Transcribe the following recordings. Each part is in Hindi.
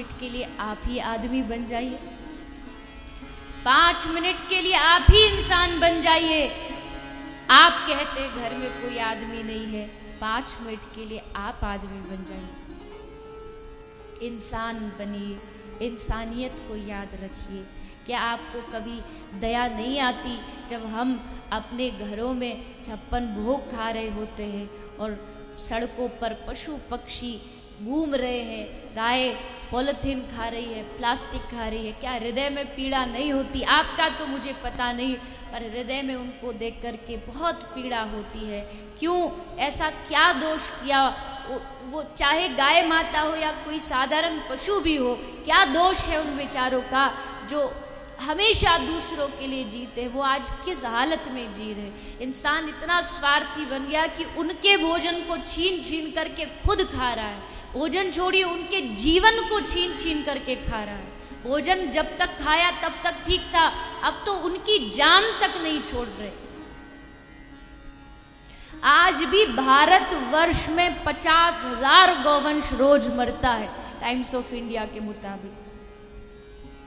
मिनट के लिए आप ही आदमी बन जाइए, 5 मिनट के लिए आप ही इंसान बन जाइए। आप कहते घर में कोई आदमी नहीं है, 5 मिनट के लिए आप आदमी बन जाइए। इंसान बनिए, इंसानियत को याद रखिए। क्या आपको कभी दया नहीं आती जब हम अपने घरों में 56 भोग खा रहे होते हैं और सड़कों पर पशु पक्षी घूम रहे हैं, गाय पॉलिथीन खा रही है, प्लास्टिक खा रही है? क्या हृदय में पीड़ा नहीं होती? आपका तो मुझे पता नहीं, पर हृदय में उनको देख करके बहुत पीड़ा होती है। क्यों? ऐसा क्या दोष किया? वो चाहे गाय माता हो या कोई साधारण पशु भी हो, क्या दोष है उन बेचारों का जो हमेशा दूसरों के लिए जीते? वो आज किस हालत में जी रहे? इंसान इतना स्वार्थी बन गया कि उनके भोजन को छीन छीन करके खुद खा रहा है। भोजन छोड़िए, उनके जीवन को छीन छीन करके खा रहा है। भोजन जब तक खाया तब तक ठीक था, अब तो उनकी जान तक नहीं छोड़ रहे। आज भी भारतवर्ष में 50,000 गौवंश रोज मरता है, टाइम्स ऑफ इंडिया के मुताबिक।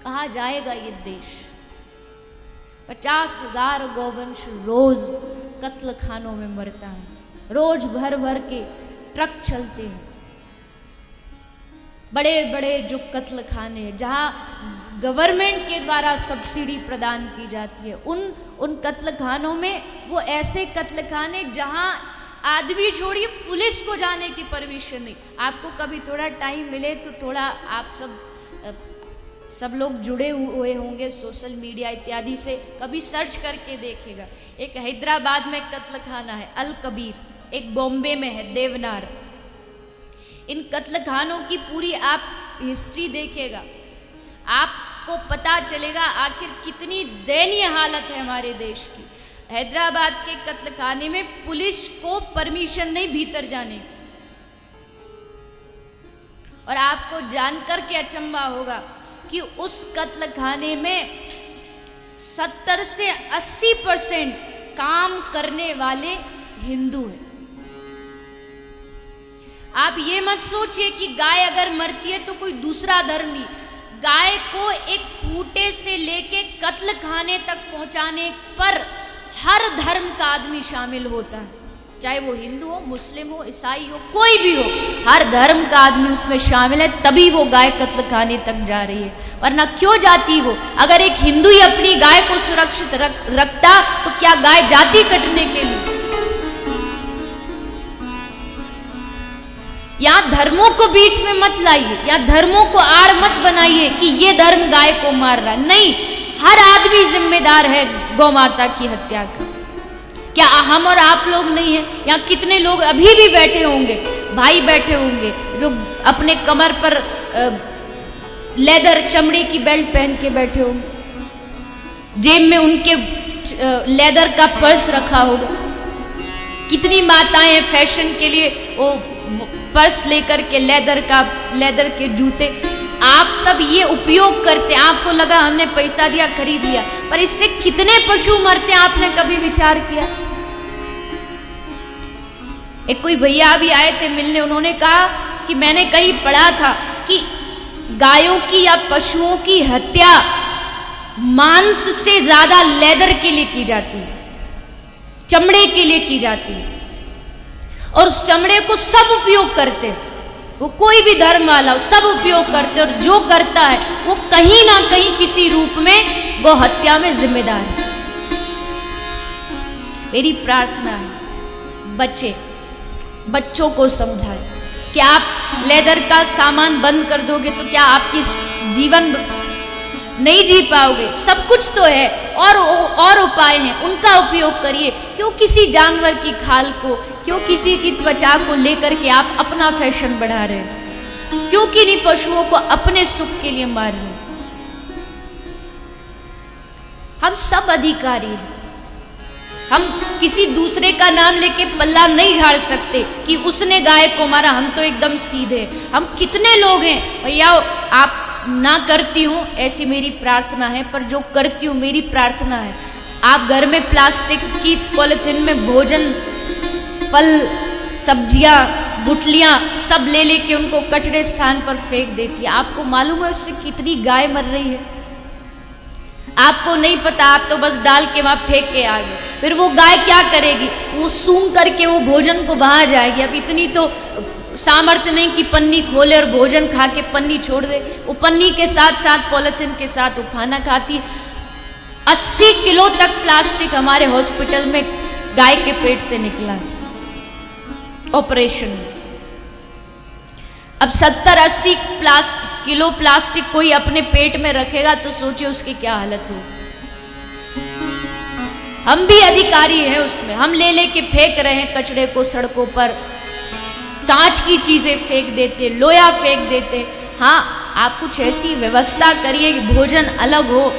कहाँ जाएगा ये देश? 50,000 गौवंश रोज कत्ल खानों में मरता है। रोज भर भर के ट्रक चलते हैं, बड़े बड़े जो कत्ल खाने हैं जहाँ गवर्नमेंट के द्वारा सब्सिडी प्रदान की जाती है, उन कत्ल खानों में वो ऐसे कत्ल खाने जहाँ आदमी छोड़िए पुलिस को जाने की परमिशन नहीं। आपको कभी थोड़ा टाइम मिले तो थोड़ा आप सब लोग जुड़े हुए होंगे सोशल मीडिया इत्यादि से, कभी सर्च करके देखिएगा। एक हैदराबाद में कत्ल खाना है अल कबीर, एक बॉम्बे में है देवनार। इन कत्ल खानों की पूरी आप हिस्ट्री देखिएगा, आपको पता चलेगा आखिर कितनी दयनीय हालत है हमारे देश की। हैदराबाद के कत्ल खाने में पुलिस को परमिशन नहीं भीतर जाने की। और आपको जानकर के अचंभा होगा कि उस कत्ल खाने में 70 से 80% काम करने वाले हिंदू हैं। आप ये मत सोचिए कि गाय अगर मरती है तो कोई दूसरा धर्म नहीं। गाय को एक खूंटे से लेके कत्ल खाने तक पहुंचाने पर हर धर्म का आदमी शामिल होता है, चाहे वो हिंदू हो, मुस्लिम हो, ईसाई हो, कोई भी हो, हर धर्म का आदमी उसमें शामिल है, तभी वो गाय कत्ल खाने तक जा रही है। वरना क्यों जाती वो? अगर एक हिंदू ही अपनी गाय को सुरक्षित रखता तो क्या गाय जाती कटने के लिए? यहाँ धर्मों को बीच में मत लाइए, या धर्मों को आड़ मत बनाइए कि ये धर्म गाय को मार रहा है। नहीं, हर आदमी जिम्मेदार है गौ माता की हत्या का। क्या हम और आप लोग नहीं है? यहाँ कितने लोग अभी भी बैठे होंगे, भाई बैठे होंगे जो अपने कमर पर लेदर चमड़े की बेल्ट पहन के बैठे होंगे, जेब में उनके लेदर का पर्स रखा होगा। कितनी माताएं फैशन के लिए वो पर्स लेकर के लेदर के जूते, आप सब ये उपयोग करते हैं। आपको लगा हमने पैसा दिया खरीद लिया, पर इससे कितने पशु मरते हैं आपने कभी विचार किया? एक कोई भैया भी आए थे मिलने, उन्होंने कहा कि मैंने कहीं पढ़ा था कि गायों की या पशुओं की हत्या मांस से ज्यादा लेदर के लिए की जाती है, चमड़े के लिए की जाती है, और उस चमड़े को सब उपयोग करते हैं। वो कोई भी धर्म वाला हो, सब उपयोग करते हैं, और जो करता है वो कहीं ना कहीं किसी रूप में गौ हत्या में जिम्मेदार है। मेरी प्रार्थना है बच्चों को समझाए कि आप लेदर का सामान बंद कर दोगे तो क्या आपकी जीवन नहीं जी पाओगे? सब कुछ तो है, और उपाय हैं, उनका उपयोग करिए। क्यों किसी जानवर की खाल को, क्यों किसी की त्वचा को लेकर के आप अपना फैशन बढ़ा रहे हैं? क्यों किन्हीं पशुओं को अपने सुख के लिए मार रहे हैं? हम सब अधिकारी हैं, हम किसी दूसरे का नाम लेके पल्ला नहीं झाड़ सकते कि उसने गाय को मारा, हम तो एकदम सीधे। हम कितने लोग हैं भैया, आप ना करती हूँ ऐसी मेरी प्रार्थना है, पर जो करती हूँ मेरी प्रार्थना है आप घर में प्लास्टिक की पॉलिथीन में भोजन, फल, सब्जियां, गुठलियाँ सब ले लेके उनको कचरे स्थान पर फेंक देती है। आपको मालूम है उससे कितनी गाय मर रही है? आपको नहीं पता, आप तो बस डाल के वहाँ फेंक के आ गए। फिर वो गाय क्या करेगी? वो सूंघ करके वो भोजन को बहा जाएगी। अब इतनी तो सामर्थ्य नहीं कि पन्नी खोले और भोजन खा के पन्नी छोड़ दे। वो पन्नी के साथ साथ पॉलिथीन के साथ वो खाना खाती। 80 किलो तक प्लास्टिक हमारे हॉस्पिटल में गाय के पेट से निकला ऑपरेशन में। अब 70-80 किलो प्लास्टिक कोई अपने पेट में रखेगा तो सोचिए उसकी क्या हालत हो। हम भी अधिकारी हैं उसमें, हम ले लेके फेंक रहे हैं कचड़े को सड़कों पर, कांच की चीजें फेंक देते, लोया फेंक देते। हाँ, आप कुछ ऐसी व्यवस्था करिए कि भोजन अलग हो,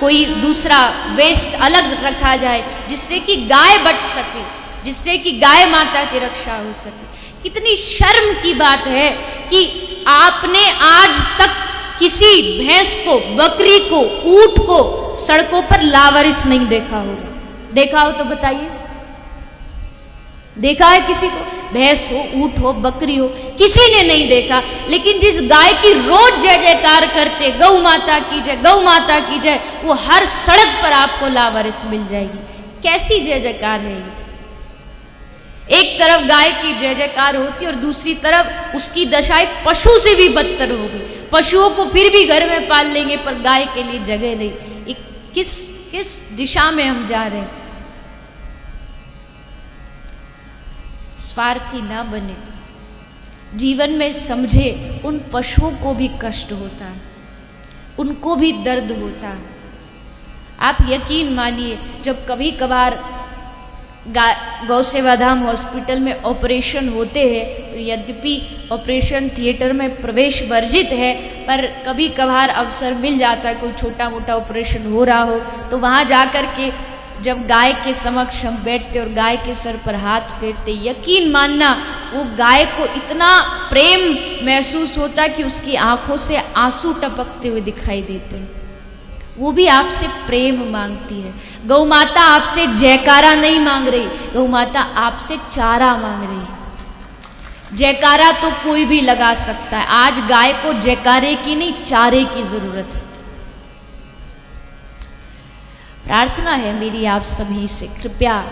कोई दूसरा वेस्ट अलग रखा जाए, जिससे कि गाय बच सके, जिससे कि गाय माता की रक्षा हो सके। कितनी शर्म की बात है कि आपने आज तक किसी भैंस को, बकरी को, ऊंट को सड़कों पर लावारिस नहीं देखा होगा। देखा हो तो बताइए, देखा है किसी को? भैंस हो, ऊंट हो, बकरी हो, किसी ने नहीं देखा। लेकिन जिस गाय की रोज जय जयकार करते, गौ माता की जय, गौ माता की जय, वो हर सड़क पर आपको लावारिस मिल जाएगी। कैसी जय जयकार है ये? एक तरफ गाय की जय जयकार होती और दूसरी तरफ उसकी दशा एक पशु से भी बदतर हो गई। पशुओं को फिर भी घर में पाल लेंगे पर गाय के लिए जगह नहीं। किस दिशा में हम जा रहे हैं? स्वार्थी ना बने, जीवन में समझे उन पशुओं को भी कष्ट होता है, उनको भी दर्द होता है। आप यकीन मानिए, जब कभी कभार गौ सेवाधाम हॉस्पिटल में ऑपरेशन होते हैं तो यद्यपि ऑपरेशन थिएटर में प्रवेश वर्जित है, पर कभी कभार अवसर मिल जाता है, कोई छोटा मोटा ऑपरेशन हो रहा हो तो वहाँ जाकर के जब गाय के समक्ष हम बैठते और गाय के सर पर हाथ फेरते, यकीन मानना वो गाय को इतना प्रेम महसूस होता कि उसकी आंखों से आंसू टपकते हुए दिखाई देते हैं। वो भी आपसे प्रेम मांगती है। गौ माता आपसे जयकारा नहीं मांग रही, गौ माता आपसे चारा मांग रही है। जयकारा तो कोई भी लगा सकता है, आज गाय को जयकारे की नहीं, चारे की जरूरत है। प्रार्थना है मेरी आप सभी से, कृपया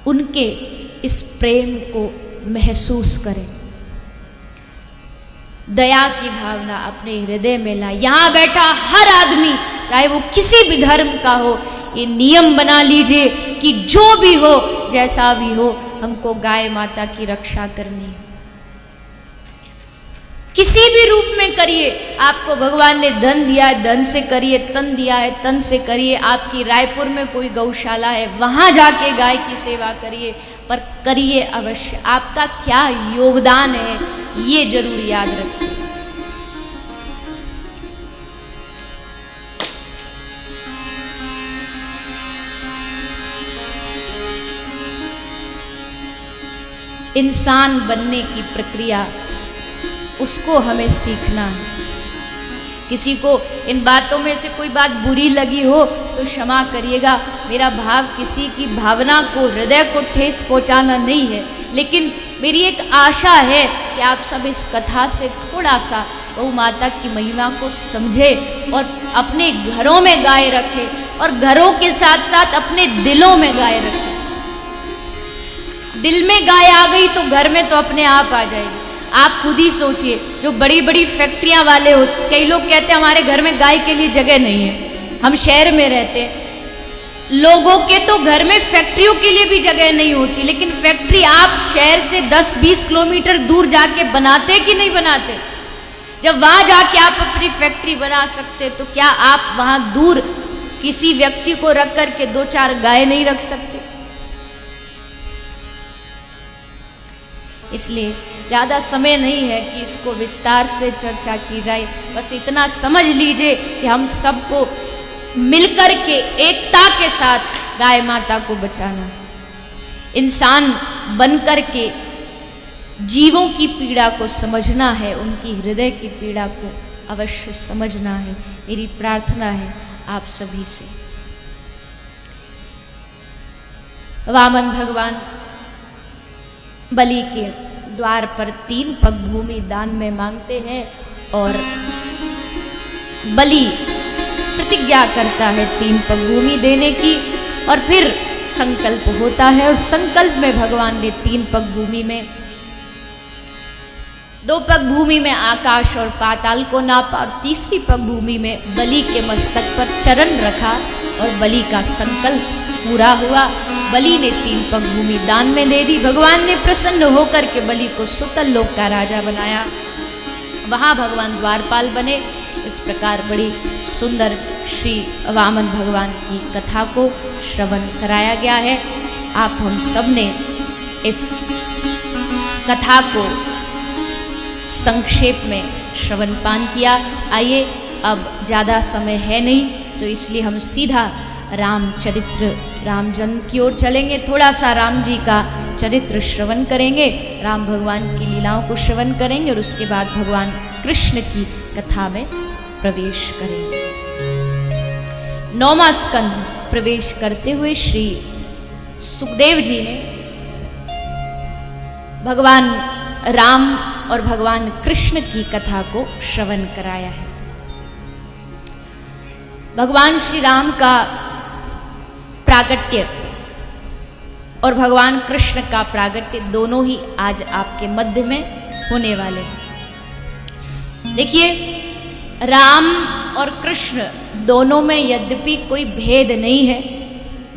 उनके इस प्रेम को महसूस करें। दया की भावना अपने हृदय में लाए। यहाँ बैठा हर आदमी, चाहे वो किसी भी धर्म का हो, ये नियम बना लीजिए कि जो भी हो, जैसा भी हो, हमको गाय माता की रक्षा करनी है। किसी भी रूप में करिए। आपको भगवान ने धन दिया है, धन से करिए, तन दिया है, तन से करिए। आपकी रायपुर में कोई गौशाला है, वहां जाके गाय की सेवा करिए, पर करिए अवश्य। आपका क्या योगदान है ये जरूर याद रखिए। इंसान बनने की प्रक्रिया उसको हमें सीखना है। किसी को इन बातों में से कोई बात बुरी लगी हो तो क्षमा करिएगा। मेरा भाव किसी की भावना को, हृदय को ठेस पहुंचाना नहीं है, लेकिन मेरी एक आशा है कि आप सब इस कथा से थोड़ा सा गौ माता की महिमा को समझे और अपने घरों में गाय रखे, और घरों के साथ साथ अपने दिलों में गाय रखे। दिल में गाय आ गई तो घर में तो अपने आप आ जाएगी। आप खुद ही सोचिए, जो बड़ी बड़ी फैक्ट्रियां वाले हो, कई लोग कहते हैं हमारे घर में गाय के लिए जगह नहीं है, हम शहर में रहते हैं। लोगों के तो घर में फैक्ट्रियों के लिए भी जगह नहीं होती, लेकिन फैक्ट्री आप शहर से 10-20 किलोमीटर दूर जाके बनाते कि नहीं बनाते? जब वहां जाके आप अपनी फैक्ट्री बना सकते, तो क्या आप वहां दूर किसी व्यक्ति को रख करके 2-4 गाय नहीं रख सकते? इसलिए ज़्यादा समय नहीं है कि इसको विस्तार से चर्चा की जाए। बस इतना समझ लीजिए कि हम सबको मिलकर के एकता के साथ गाय माता को बचाना, इंसान बनकर के जीवों की पीड़ा को समझना है, उनकी हृदय की पीड़ा को अवश्य समझना है। मेरी प्रार्थना है आप सभी से। वामन भगवान बलि के द्वार पर 3 पग भूमि दान में मांगते हैं और बलि प्रतिज्ञा करता है 3 पग भूमि देने की और फिर संकल्प होता है और संकल्प में भगवान ने 3 पग भूमि में 2 पग भूमि में आकाश और पाताल को नापा और तीसरी पग भूमि में बलि के मस्तक पर चरण रखा और बलि का संकल्प पूरा हुआ। बलि ने 3 पग भूमि दान में दे दी। भगवान ने प्रसन्न होकर के बलि को सुतल लोक का राजा बनाया। वहाँ भगवान द्वारपाल बने। इस प्रकार बड़ी सुंदर श्री वामन भगवान की कथा को श्रवण कराया गया है। आप हम सब ने इस कथा को संक्षेप में श्रवण पान किया। आइए, अब ज़्यादा समय है नहीं तो इसलिए हम सीधा रामचरित्र रामचंद्र की ओर चलेंगे। थोड़ा सा राम जी का चरित्र श्रवण करेंगे, राम भगवान की लीलाओं को श्रवण करेंगे और उसके बाद भगवान कृष्ण की कथा में प्रवेश करेंगे। 9वां स्कंध प्रवेश करते हुए श्री सुखदेव जी ने भगवान राम और भगवान कृष्ण की कथा को श्रवण कराया है। भगवान श्री राम का प्रागट्य और भगवान कृष्ण का प्रागट्य दोनों ही आज आपके मध्य में होने वाले हैं। देखिए, राम और कृष्ण दोनों में यद्यपि कोई भेद नहीं है,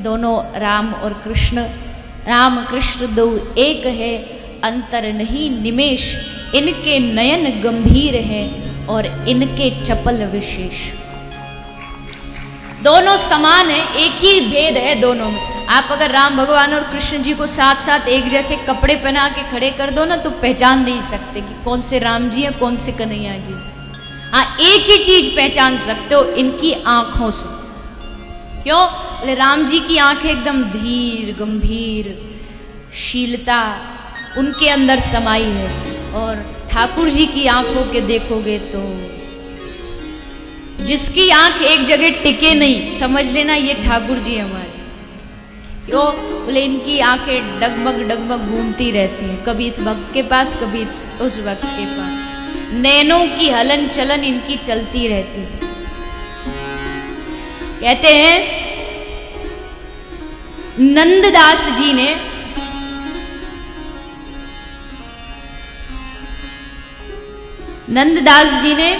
दोनों राम और कृष्ण, राम कृष्ण दो एक है, अंतर नहीं निमेष, इनके नयन गंभीर हैं और इनके चपल विशेष। दोनों समान है, एक ही भेद है दोनों में। आप अगर राम भगवान और कृष्ण जी को साथ साथ एक जैसे कपड़े पहना के खड़े कर दो ना तो पहचान नहीं सकते कि कौन से राम जी हैं कौन से कन्हैया जी। हाँ, एक ही चीज पहचान सकते हो, इनकी आंखों से। क्यों? बोले राम जी की आंखें एकदम धीर गंभीर, शीलता उनके अंदर समाई है, और ठाकुर जी की आंखों के देखोगे तो जिसकी आंख एक जगह टिके नहीं, समझ लेना ये ठाकुर जी हमारे। क्यों? बोले इनकी आंखें डगमग डगमग घूमती रहती हैं, कभी इस भक्त के पास कभी उस भक्त के पास, नैनों की हलन चलन इनकी चलती रहती है। कहते हैं नंददास जी ने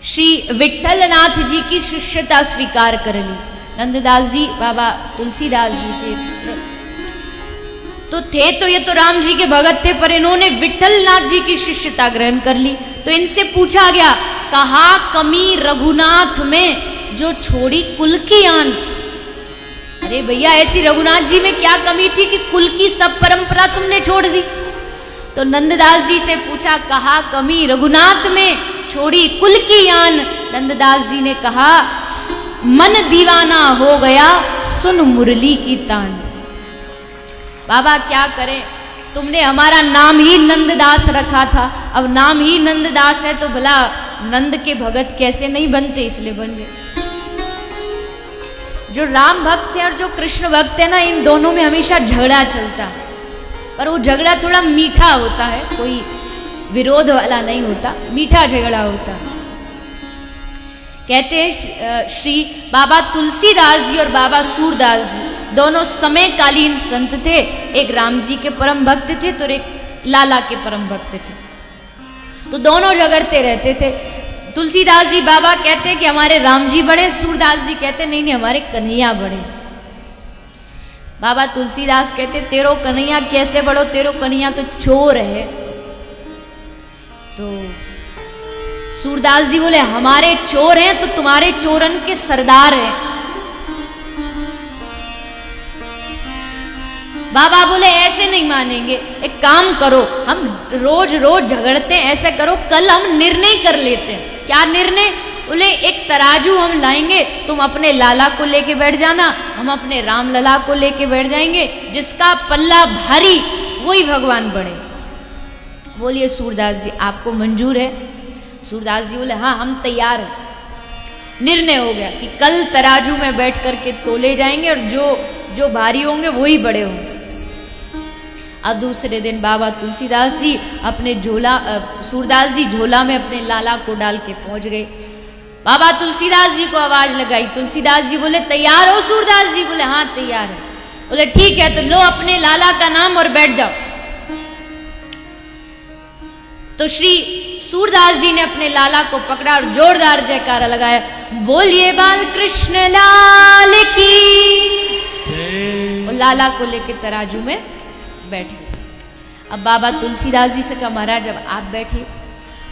श्री विठलनाथ जी की शिष्यता स्वीकार कर ली। नंददास जी बाबा तुलसीदास जी के तो थे, तो ये तो राम जी के भगत थे, पर इन्होंने विठलनाथ जी की शिष्यता ग्रहण कर ली। तो इनसे पूछा गया, कहा कमी रघुनाथ में जो छोड़ी कुल की आन। अरे भैया, ऐसी रघुनाथ जी में क्या कमी थी कि कुल की सब परंपरा तुमने छोड़ दी? तो नंददास जी से पूछा, कहा कमी रघुनाथ में छोड़ी कुल की आन। नंददास जी ने कहा, मन दीवाना हो गया सुन मुरली की तान। बाबा क्या करें, तुमने हमारा नाम ही नंददास रखा था, अब नाम ही नंददास है तो भला नंद के भगत कैसे नहीं बनते, इसलिए बन गए। जो राम भक्त है और जो कृष्ण भक्त है ना, इन दोनों में हमेशा झगड़ा चलता है, पर वो झगड़ा थोड़ा मीठा होता है, कोई विरोध वाला नहीं होता, मीठा झगड़ा होता है। कहते हैं श्री बाबा तुलसीदास जी और बाबा सूरदास जी दोनों समयकालीन संत थे। एक राम जी के परम भक्त थे तो एक लाला के परम भक्त थे, तो दोनों झगड़ते रहते थे। तुलसीदास जी बाबा कहते हैं कि हमारे राम जी बड़े, सूरदास जी कहते नहीं नहीं हमारे कन्हैया बड़े। बाबा तुलसीदास कहते तेरो कन्हैया कैसे बड़ो, तेरो कन्हैया तो चोर है। तो सूरदास जी बोले हमारे चोर हैं तो तुम्हारे चोरन के सरदार हैं। बाबा बोले ऐसे नहीं मानेंगे, एक काम करो, हम रोज रोज झगड़ते हैं, ऐसा करो कल हम निर्णय कर लेते हैं। क्या निर्णय? बोले एक तराजू हम लाएंगे, तुम अपने लाला को लेके बैठ जाना, हम अपने राम लला को लेके बैठ जाएंगे, जिसका पल्ला भारी वही भगवान बड़े। बोलिए सूरदास जी आपको मंजूर है? सूरदास जी बोले हाँ हम तैयार हैं। निर्णय हो गया कि कल तराजू में बैठ करके तोले जाएंगे और जो भारी होंगे वही बड़े होंगे। अब दूसरे दिन बाबा तुलसीदास जी अपने झोला सूरदास जी झोला में अपने लाला को डाल के पहुंच गए। बाबा तुलसीदास जी को आवाज लगाई, तुलसीदास जी बोले तैयार हो? सूरदास जी बोले हाँ तैयार है। बोले ठीक है तो लो अपने लाला का नाम और बैठ जाओ। तो श्री सूरदास जी ने अपने लाला को पकड़ा और जोरदार जयकारा लगाया, बोलिए बाल कृष्ण लाल की। और लाला को लेके तराजू में बैठ गए। अब बाबा तुलसीदास जी से कहा महाराज अब आप बैठिए।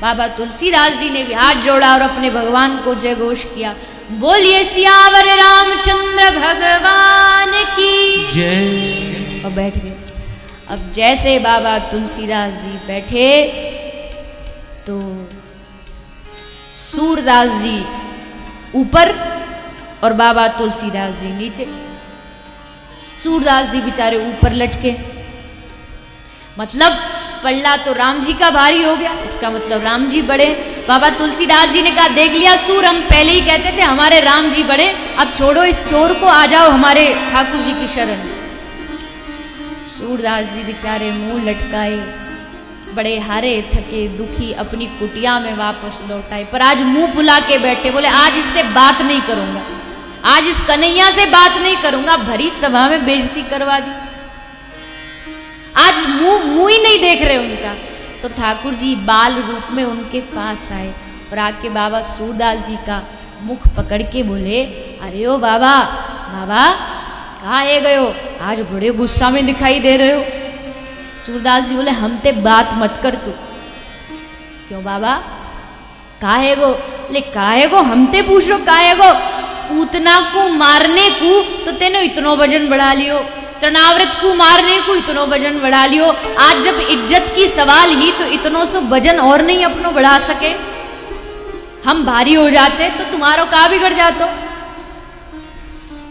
बाबा तुलसीदास जी ने भी हाथ जोड़ा और अपने भगवान को जय घोष किया, बोलिए सियावर रामचंद्र भगवान की जय। और बैठ गए। अब जैसे बाबा तुलसीदास जी बैठे तो सूरदास जी ऊपर और बाबा तुलसीदास जी नीचे। सूरदास जी बेचारे ऊपर लटके, मतलब पल्ला तो राम जी का भारी हो गया, इसका मतलब राम जी बड़े। बाबा तुलसीदास जी ने कहा देख लिया सूर, हम पहले ही कहते थे हमारे राम जी बड़े, अब छोड़ो इस चोर को, आ जाओ हमारे ठाकुर जी की शरण। सूरदास जी बेचारे मुंह लटकाए, बड़े हारे थके दुखी अपनी कुटिया में वापस लौट आए। पर आज मुंह फुला के बैठे, बोले आज इससे बात नहीं करूंगा, आज इस कन्हैया से बात नहीं करूंगा। भरी सभा में बेइज्जती करवा दी, आज मुंह ही नहीं देख रहे उनका। तो ठाकुर जी बाल रूप में उनके पास आए और आके बाबा सूरदास जी का मुख पकड़ के बोले, अरे ओ बाबा, बाबा कहाँ है गए हो, आज बड़े गुस्सा में दिखाई दे रहे हो। सूरदास जी बोले हम ते बात मत कर तू। क्यों बाबा कहाँ है गो? ले कहाँ है गो, हम ते पूछ लो कहाँ है गो। पूतना को मारने को तो तेने इतनो वजन बढ़ा लियो, तृणावृत को मारने को इतनो वजन बढ़ा लियो, आज जब इज्जत की सवाल ही तो इतनों से वजन और नहीं अपनो बढ़ा सके। हम भारी हो जाते तो तुम्हारो का बिगड़ जातो।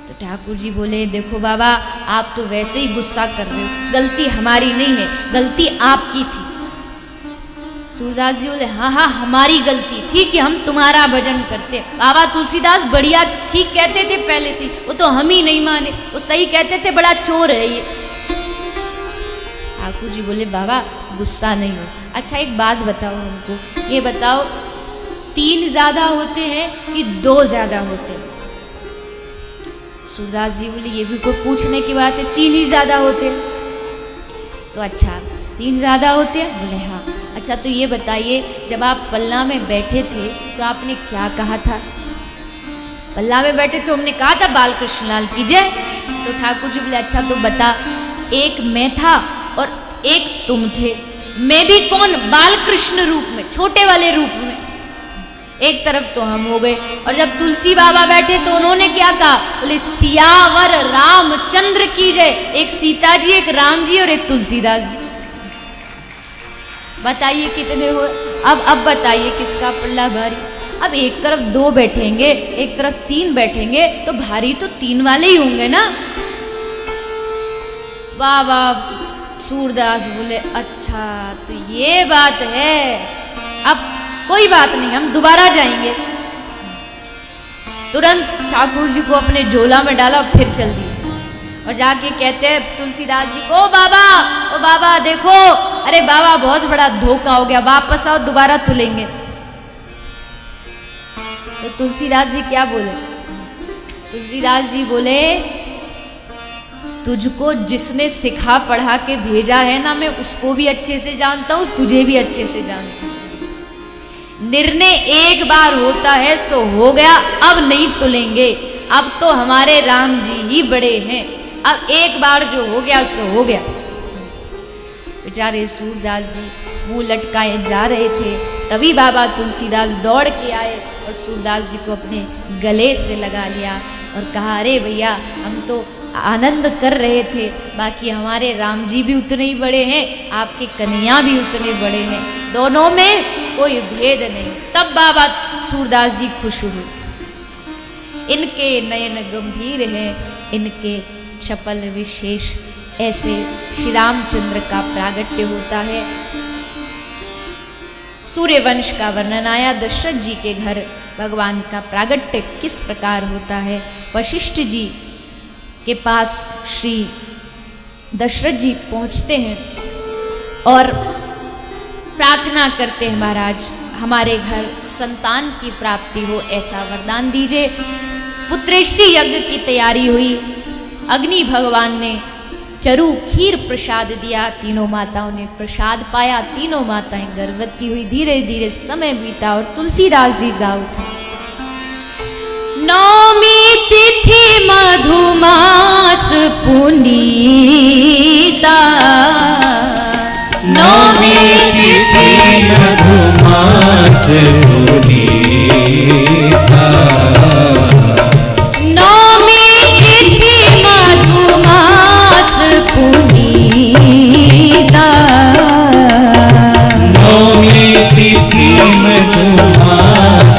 तो ठाकुर जी बोले देखो बाबा आप तो वैसे ही गुस्सा कर रहे हो, गलती हमारी नहीं है, गलती आपकी थी। सूरदास जी बोले हाँ हाँ हमारी गलती थी कि हम तुम्हारा भजन करते। बाबा तुलसीदास बढ़िया ठीक कहते थे पहले से, वो तो हम ही नहीं माने, वो सही कहते थे बड़ा चोर है ये। ठाकुर जी बोले बाबा गुस्सा नहीं हो। अच्छा एक बात बताओ हमको, ये बताओ 3 ज्यादा होते हैं कि 2 ज्यादा होते हैं? सूरदास जी बोले ये भी कोई पूछने की बात है, 3 ही ज्यादा होते हैं। तो अच्छा 3 ज्यादा होते हैं? बोले हाँ। अच्छा तो ये बताइए जब आप पल्ला में बैठे थे तो आपने क्या कहा था? पल्ला में बैठे तो हमने कहा था बालकृष्ण लाल की जय। तो ठाकुर जी बोले अच्छा तो बता, एक मैं था और एक तुम थे, मैं भी कौन? बालकृष्ण रूप में, छोटे वाले रूप में। एक तरफ तो हम हो गए और जब तुलसी बाबा बैठे तो उन्होंने क्या कहा? बोले सियावर रामचंद्र की जय। एक सीता जी, एक राम जी और एक तुलसीदास जी। बताइए कितने हुए? अब बताइए किसका पल्ला भारी? अब एक तरफ 2 बैठेंगे, एक तरफ 3 बैठेंगे तो भारी तो 3 वाले ही होंगे ना। बाबा सूरदास बोले अच्छा तो ये बात है, अब कोई बात नहीं हम दोबारा जाएंगे। तुरंत ठाकुर जी को अपने झोला में डाला और फिर चल दिए और जाके कहते हैं तुलसीदास जी को, ओ बाबा देखो, अरे बाबा बहुत बड़ा धोखा हो गया, वापस आओ दोबारा तुलेंगे। तो तुलसीदास जी क्या बोले? तुलसीदास जी बोले तुझको जिसने सिखा पढ़ा के भेजा है ना, मैं उसको भी अच्छे से जानता हूं, तुझे भी अच्छे से जानता हूं। निर्णय एक बार होता है सो हो गया, अब नहीं तुलेंगे, अब तो हमारे राम जी ही बड़े हैं, अब एक बार जो हो गया सो हो गया। बेचारे सूरदास जी मुंह लटकाए जा रहे थे, तभी बाबा तुलसीदास दौड़ के आए और सूरदास जी को अपने गले से लगा लिया और कहा अरे भैया हम तो आनंद कर रहे थे, बाकी हमारे राम जी भी उतने ही बड़े हैं, आपके कन्हैया भी उतने बड़े हैं, दोनों में कोई भेद नहीं। तब बाबा सूरदास जी खुश हुए। इनके नयन गंभीर हैं, इनके चपल विशेष, ऐसे श्री रामचंद्र का प्रागट्य होता है। सूर्यवंश का वर्णन आया, दशरथ जी के घर भगवान का प्रागट्य किस प्रकार होता है। वशिष्ठ जी के पास श्री दशरथ जी पहुंचते हैं और प्रार्थना करते हैं, महाराज हमारे घर संतान की प्राप्ति हो ऐसा वरदान दीजिए। पुत्रेष्टि यज्ञ की तैयारी हुई, अग्नि भगवान ने चरु खीर प्रसाद दिया, तीनों माताओं ने प्रसाद पाया, तीनों माताएं गर्भवती हुई। धीरे धीरे समय बीता और तुलसीदास जी गा उठे, नौमी तिथि मधुमास पुनीता, नौमी तिथि मधुमास पुनीता, नौमी तिथि मधुमास पुनीता, नौमी तिथि मधुमास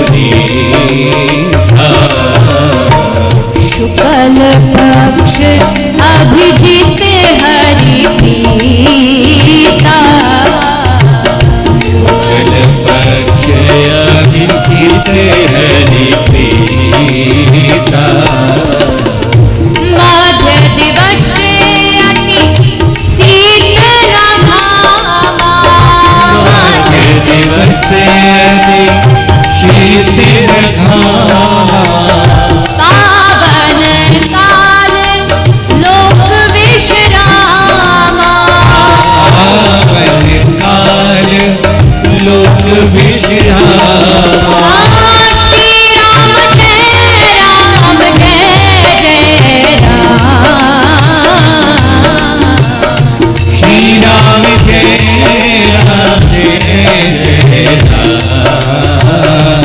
पुनीता, शुक्ल पक्ष अभिजित हरि प्रीता, शुक्ल पक्ष अभिजित हरि प्रीता, मध्य दिवस अति शीतल घामा, मध्य दिवस अति शीतल घामा, पावन काल लोक विश्रामा, पावन काल लोक विश्रामा, श्री राम जय राम जय जय राम, श्री राम जय राम जय जय राम,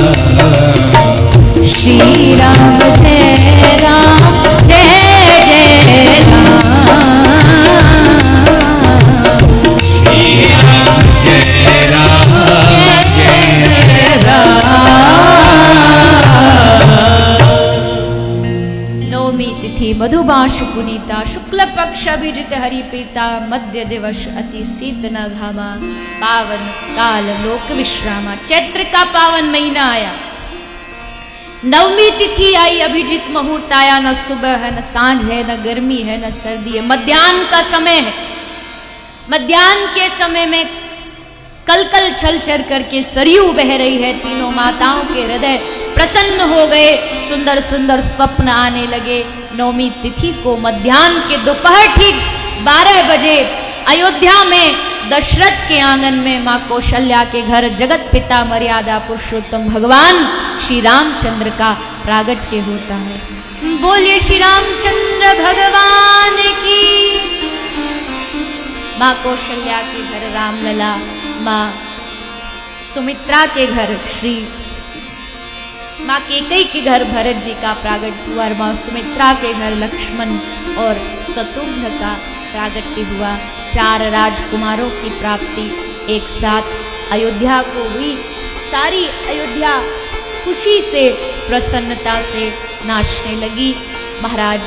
श्री राम जय राम जय जय राम, श्री राम जय राम जय नौमी तिथि मधुमास पुनीता, शुक्ल पक्ष अभिजित हरि प्रीता, मध्य दिवस अति शीतल घामा, पावन काल लोक विश्रामा। चैत्र का पावन महीना आया, नवमी तिथि आई, अभिजित मुहूर्त आया, न सुबह है न सांझ है न गर्मी है न सर्दी है, मध्याह्न का समय है। मध्याह्न के समय में कलकल छल छल करके सरयू बह रही है, तीनों माताओं के हृदय प्रसन्न हो गए, सुंदर सुंदर स्वप्न आने लगे। नौमी तिथि को मध्याह्न के दोपहर ठीक 12 बजे अयोध्या में दशरथ के आंगन में माँ कौशल्या के घर जगत पिता मर्यादा पुरुषोत्तम भगवान श्री रामचंद्र का प्रागट्य होता है। बोलिए श्री रामचंद्र भगवान की। माँ कौशल्या के घर रामलला, माँ सुमित्रा के घर श्री माँ केकई के घर भरत जी का प्रागट्य हुआ, और माँ सुमित्रा के घर लक्ष्मण और शत्रुघ्न का प्रागट्य हुआ। 4 राजकुमारों की प्राप्ति एक साथ अयोध्या को हुई। सारी अयोध्या खुशी से प्रसन्नता से नाचने लगी। महाराज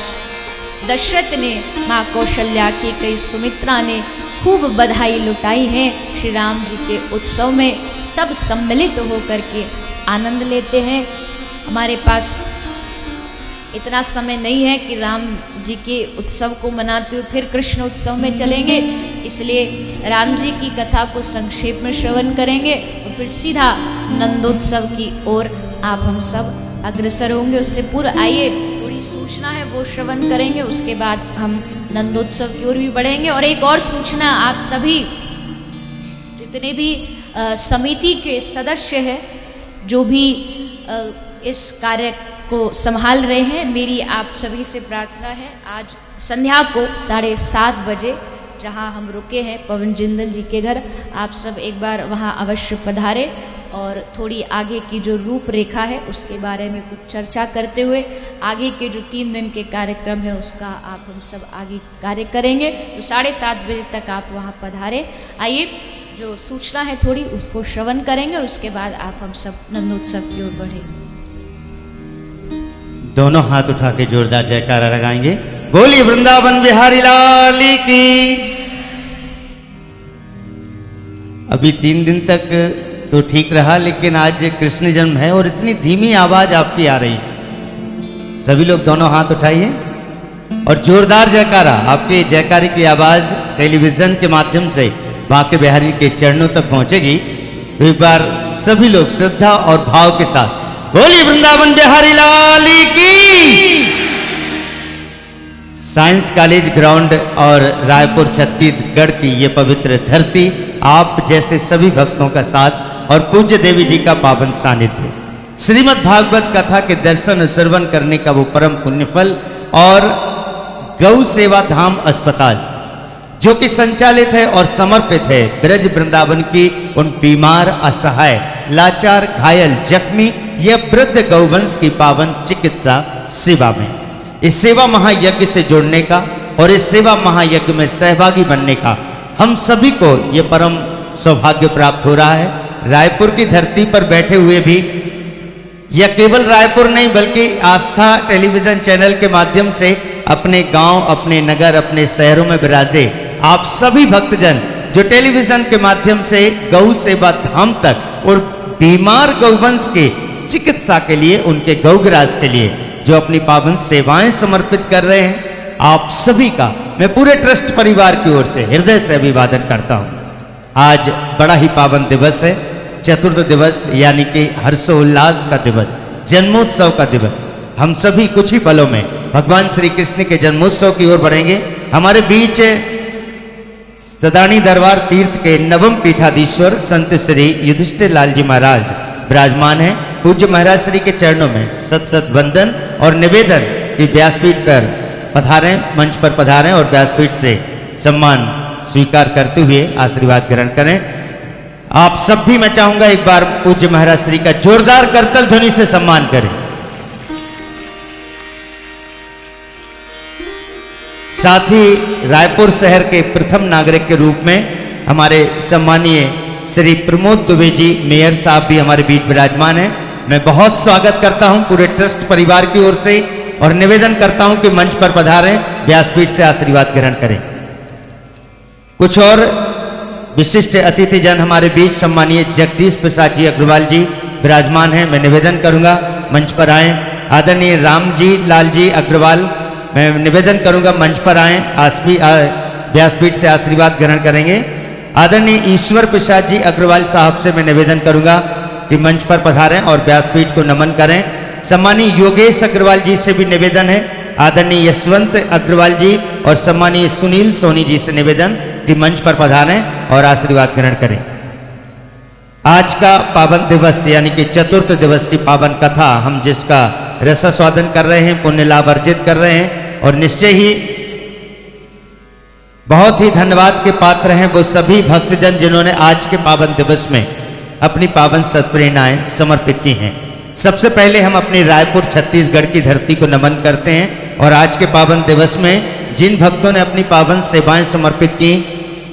दशरथ ने, माँ कौशल्या की कई सुमित्रा ने खूब बधाई लुटाई है। श्री राम जी के उत्सव में सब सम्मिलित होकर के आनंद लेते हैं। हमारे पास इतना समय नहीं है कि राम जी के उत्सव को मनाते हुए फिर कृष्ण उत्सव में चलेंगे, इसलिए राम जी की कथा को संक्षेप में श्रवण करेंगे और फिर सीधा नंदोत्सव की ओर आप हम सब अग्रसर होंगे। उससे पूर्व आइए थोड़ी सूचना है वो श्रवण करेंगे, उसके बाद हम नंदोत्सव की ओर भी बढ़ेंगे। और एक और सूचना, आप सभी जितने भी समिति के सदस्य हैं, जो भी इस कार्य को संभाल रहे हैं, मेरी आप सभी से प्रार्थना है, आज संध्या को 7:30 बजे जहां हम रुके हैं पवन जिंदल जी के घर, आप सब एक बार वहां अवश्य पधारे और थोड़ी आगे की जो रूपरेखा है उसके बारे में कुछ चर्चा करते हुए आगे के जो 3 दिन के कार्यक्रम है उसका आप हम सब आगे कार्य करेंगे। तो 7:30 बजे तक आप वहां पधारे। आइए जो सूचना है थोड़ी उसको श्रवण करेंगे और उसके बाद आप हम सब नंदोत्सव की ओर बढ़ेंगे। दोनों हाथ उठा के जोरदार जयकारा लगाएंगे। बोलिए वृंदावन बिहारी लाल की। अभी 3 दिन तक तो ठीक रहा, लेकिन आज कृष्ण जन्म है और इतनी धीमी आवाज आपकी आ रही। सभी लोग दोनों हाथ उठाइए। और जोरदार जयकारा, आपके जयकारे की आवाज टेलीविजन के माध्यम से बांके बिहारी के चरणों तक पहुंचेगी। तो एक बार सभी लोग श्रद्धा और भाव के साथ बोलिए वृंदावन बिहारी लाल की। साइंस कॉलेज ग्राउंड और रायपुर छत्तीसगढ़ की ये पवित्र धरती आप जैसे सभी भक्तों का साथ और पूज्य देवी जी का पावन सानिध्य, श्रीमद् भागवत कथा के दर्शन और श्रवण करने का वो परम पुण्यफल और गौ सेवा धाम अस्पताल जो कि संचालित है और समर्पित है ब्रज वृंदावन की उन बीमार, असहाय, लाचार, घायल, जख्मी या वृद्ध गौवंश की पावन चिकित्सा सेवा में। इस सेवा महायज्ञ से जुड़ने का और इस सेवा महायज्ञ में सहभागी बनने का हम सभी को ये परम सौभाग्य प्राप्त हो रहा है। रायपुर की धरती पर बैठे हुए भी, या केवल रायपुर नहीं बल्कि आस्था टेलीविजन चैनल के माध्यम से अपने गांव, अपने नगर, अपने शहरों में विराजे आप सभी भक्तजन जो टेलीविजन के माध्यम से गौ सेवा धाम तक और बीमार गौवंश के चिकित्सा के लिए, उनके गौग्रास के लिए जो अपनी पावन सेवाएं समर्पित कर रहे हैं, आप सभी का मैं पूरे ट्रस्ट परिवार की ओर से हृदय से अभिवादन करता हूं। आज बड़ा ही पावन दिवस है, चतुर्थ दिवस यानी कि हर्षोल्लास का दिवस, जन्मोत्सव का दिवस। हम सभी कुछ ही पलों में भगवान श्री कृष्ण के जन्मोत्सव की ओर बढ़ेंगे। हमारे बीच सदानी दरबार तीर्थ के नवम पीठाधीश्वर संत श्री युधिष्ठिर लाल जी महाराज विराजमान हैं। पूज्य महाराज श्री के चरणों में सत सत वंदन और निवेदन कि व्यासपीठ पर पधारें, मंच पर पधारें और व्यासपीठ से सम्मान स्वीकार करते हुए आशीर्वाद ग्रहण करें। आप सब भी मैं चाहूंगा एक बार पूज्य महाराज श्री का जोरदार करतल ध्वनि से सम्मान करें। साथ ही रायपुर शहर के प्रथम नागरिक के रूप में हमारे सम्मानीय श्री प्रमोद दुबे जी मेयर साहब भी हमारे बीच विराजमान हैं। मैं बहुत स्वागत करता हूं पूरे ट्रस्ट परिवार की ओर से और निवेदन करता हूं कि मंच पर पधारें, व्यासपीठ से आशीर्वाद ग्रहण करें। कुछ और विशिष्ट अतिथिजन हमारे बीच सम्मानीय जगदीश प्रसाद जी अग्रवाल जी विराजमान हैं। मैं निवेदन करूंगा मंच पर आएं। आदरणीय राम जी लाल जी अग्रवाल, मैं निवेदन करूंगा मंच पर आएं, व्यासपीठ से आशीर्वाद ग्रहण करेंगे। आदरणीय ईश्वर प्रसाद जी अग्रवाल साहब से मैं निवेदन करूंगा कि मंच पर पधारें और व्यासपीठ को नमन करें। सम्मानीय योगेश अग्रवाल जी से भी निवेदन है। आदरणीय यशवंत अग्रवाल जी और सम्मानीय सुनील सोनी जी से निवेदन कि मंच पर पधारें और आशीर्वाद ग्रहण करें। आज का पावन दिवस यानी कि चतुर्थ दिवस की पावन कथा हम जिसका रसास्वादन कर रहे हैं, पुण्य लाभ अर्जित कर रहे हैं और निश्चय ही बहुत ही धन्यवाद के पात्र हैं वो सभी भक्तजन जिन्होंने आज के पावन दिवस में अपनी पावन सत्प्रेरणाएं समर्पित की हैं। सबसे पहले हम अपनी रायपुर छत्तीसगढ़ की धरती को नमन करते हैं और आज के पावन दिवस में जिन भक्तों ने अपनी पावन सेवाएं समर्पित की,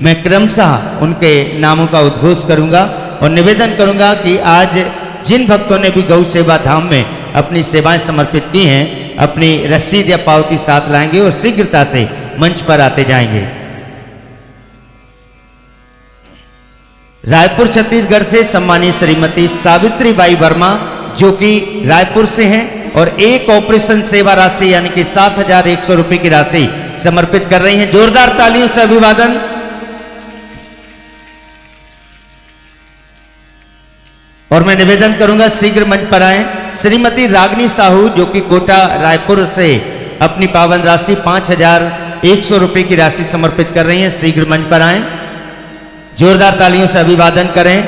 मैं क्रमशः उनके नामों का उद्घोष करूंगा और निवेदन करूंगा कि आज जिन भक्तों ने भी गौ सेवा धाम में अपनी सेवाएं समर्पित की हैं, अपनी रसीद या पावती साथ लाएंगे और शीघ्रता से मंच पर आते जाएंगे। रायपुर छत्तीसगढ़ से सम्मानित श्रीमती सावित्री बाई वर्मा जो कि रायपुर से हैं और एक ऑपरेशन सेवा राशि यानी कि 7,100 रुपए की राशि समर्पित कर रही हैं। जोरदार तालियों से अभिवादन। और मैं निवेदन करूंगा शीघ्र मंच पर आए श्रीमती रागनी साहू जो कि कोटा रायपुर से अपनी पावन राशि 5,100 रुपए की राशि समर्पित कर रही हैं। शीघ्र मंच पर आए, जोरदार तालियों से अभिवादन करें।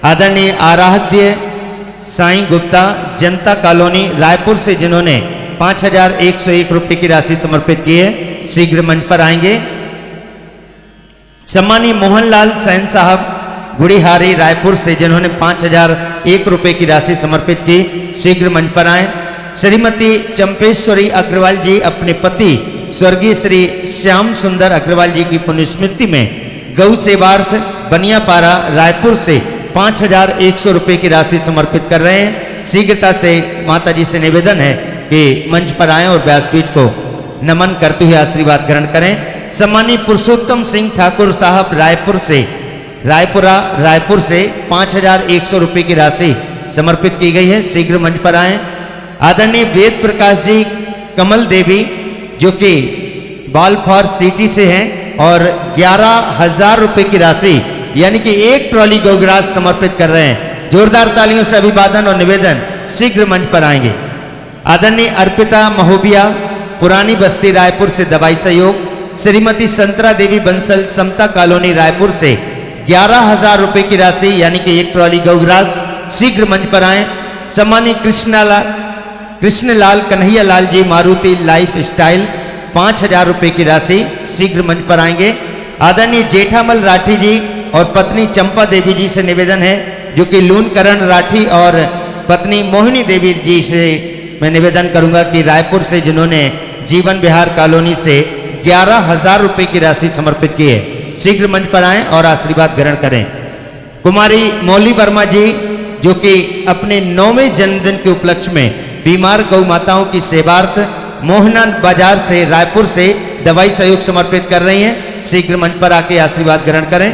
आदरणीय आराध्य साईं गुप्ता जनता कॉलोनी रायपुर से जिन्होंने 5,101 रुपए की राशि समर्पित की है, शीघ्र मंच पर आएंगे। सम्मानीय मोहनलाल सैन साहब गुड़ीहारी रायपुर से जिन्होंने 5,001 रुपए की राशि समर्पित की, शीघ्र मंच पर आए। श्रीमती चंपेश्वरी अग्रवाल जी अपने पति स्वर्गीय श्री श्याम सुंदर अग्रवाल जी की पुण्य स्मृति में गौ सेवार्थ बनियापारा रायपुर से 5,100 रुपए की राशि समर्पित कर रहे हैं। शीघ्रता से माता जी से निवेदन है कि मंच पर आएं और व्यासपीठ को नमन करते हुए आशीर्वाद ग्रहण करें। सम्मानीय पुरुषोत्तम सिंह ठाकुर साहब रायपुर से 5,100 रुपए की राशि समर्पित की गई है, शीघ्र मंच पर आएं। आदरणीय वेद प्रकाश जी कमल देवी जो कि बाल फॉर सिटी से हैं और 11,000 रुपए की राशि यानी कि 1 ट्रॉली गौग्रास समर्पित कर रहे हैं। जोरदार तालियों से अभिवादन और निवेदन शीघ्र मंच पर आएंगे। आदरणीय अर्पिता महोबिया पुरानी बस्ती रायपुर से दवाई सहयोग। श्रीमती संतरा देवी बंसल समता कॉलोनी रायपुर से 11,000 रुपए की राशि यानी कि 1 ट्रॉली गौग्रास शीघ्र मंच पर आए। सम्मानित कृष्णलाल कन्हैया लाल जी मारुति लाइफ स्टाइल 5,000 रुपए की राशि शीघ्र मंच पर आएंगे। आदरणीय जेठामल राठी जी और पत्नी चंपा देवी जी से निवेदन है, जो कि लूनकरण राठी और पत्नी मोहिनी देवी जी से मैं निवेदन करूंगा कि रायपुर से जिन्होंने जीवन विहार कॉलोनी से 11,000 रुपए की राशि समर्पित की है, शीघ्र मंच पर आएं और आशीर्वाद ग्रहण करें। कुमारी मौली वर्मा जी जो कि अपने 9वें जन्मदिन के उपलक्ष्य में बीमार गौ माताओं की सेवार्थ मोहना बाजार से रायपुर से दवाई सहयोग समर्पित कर रही हैं, शीघ्र मंच पर आके आशीर्वाद ग्रहण करें।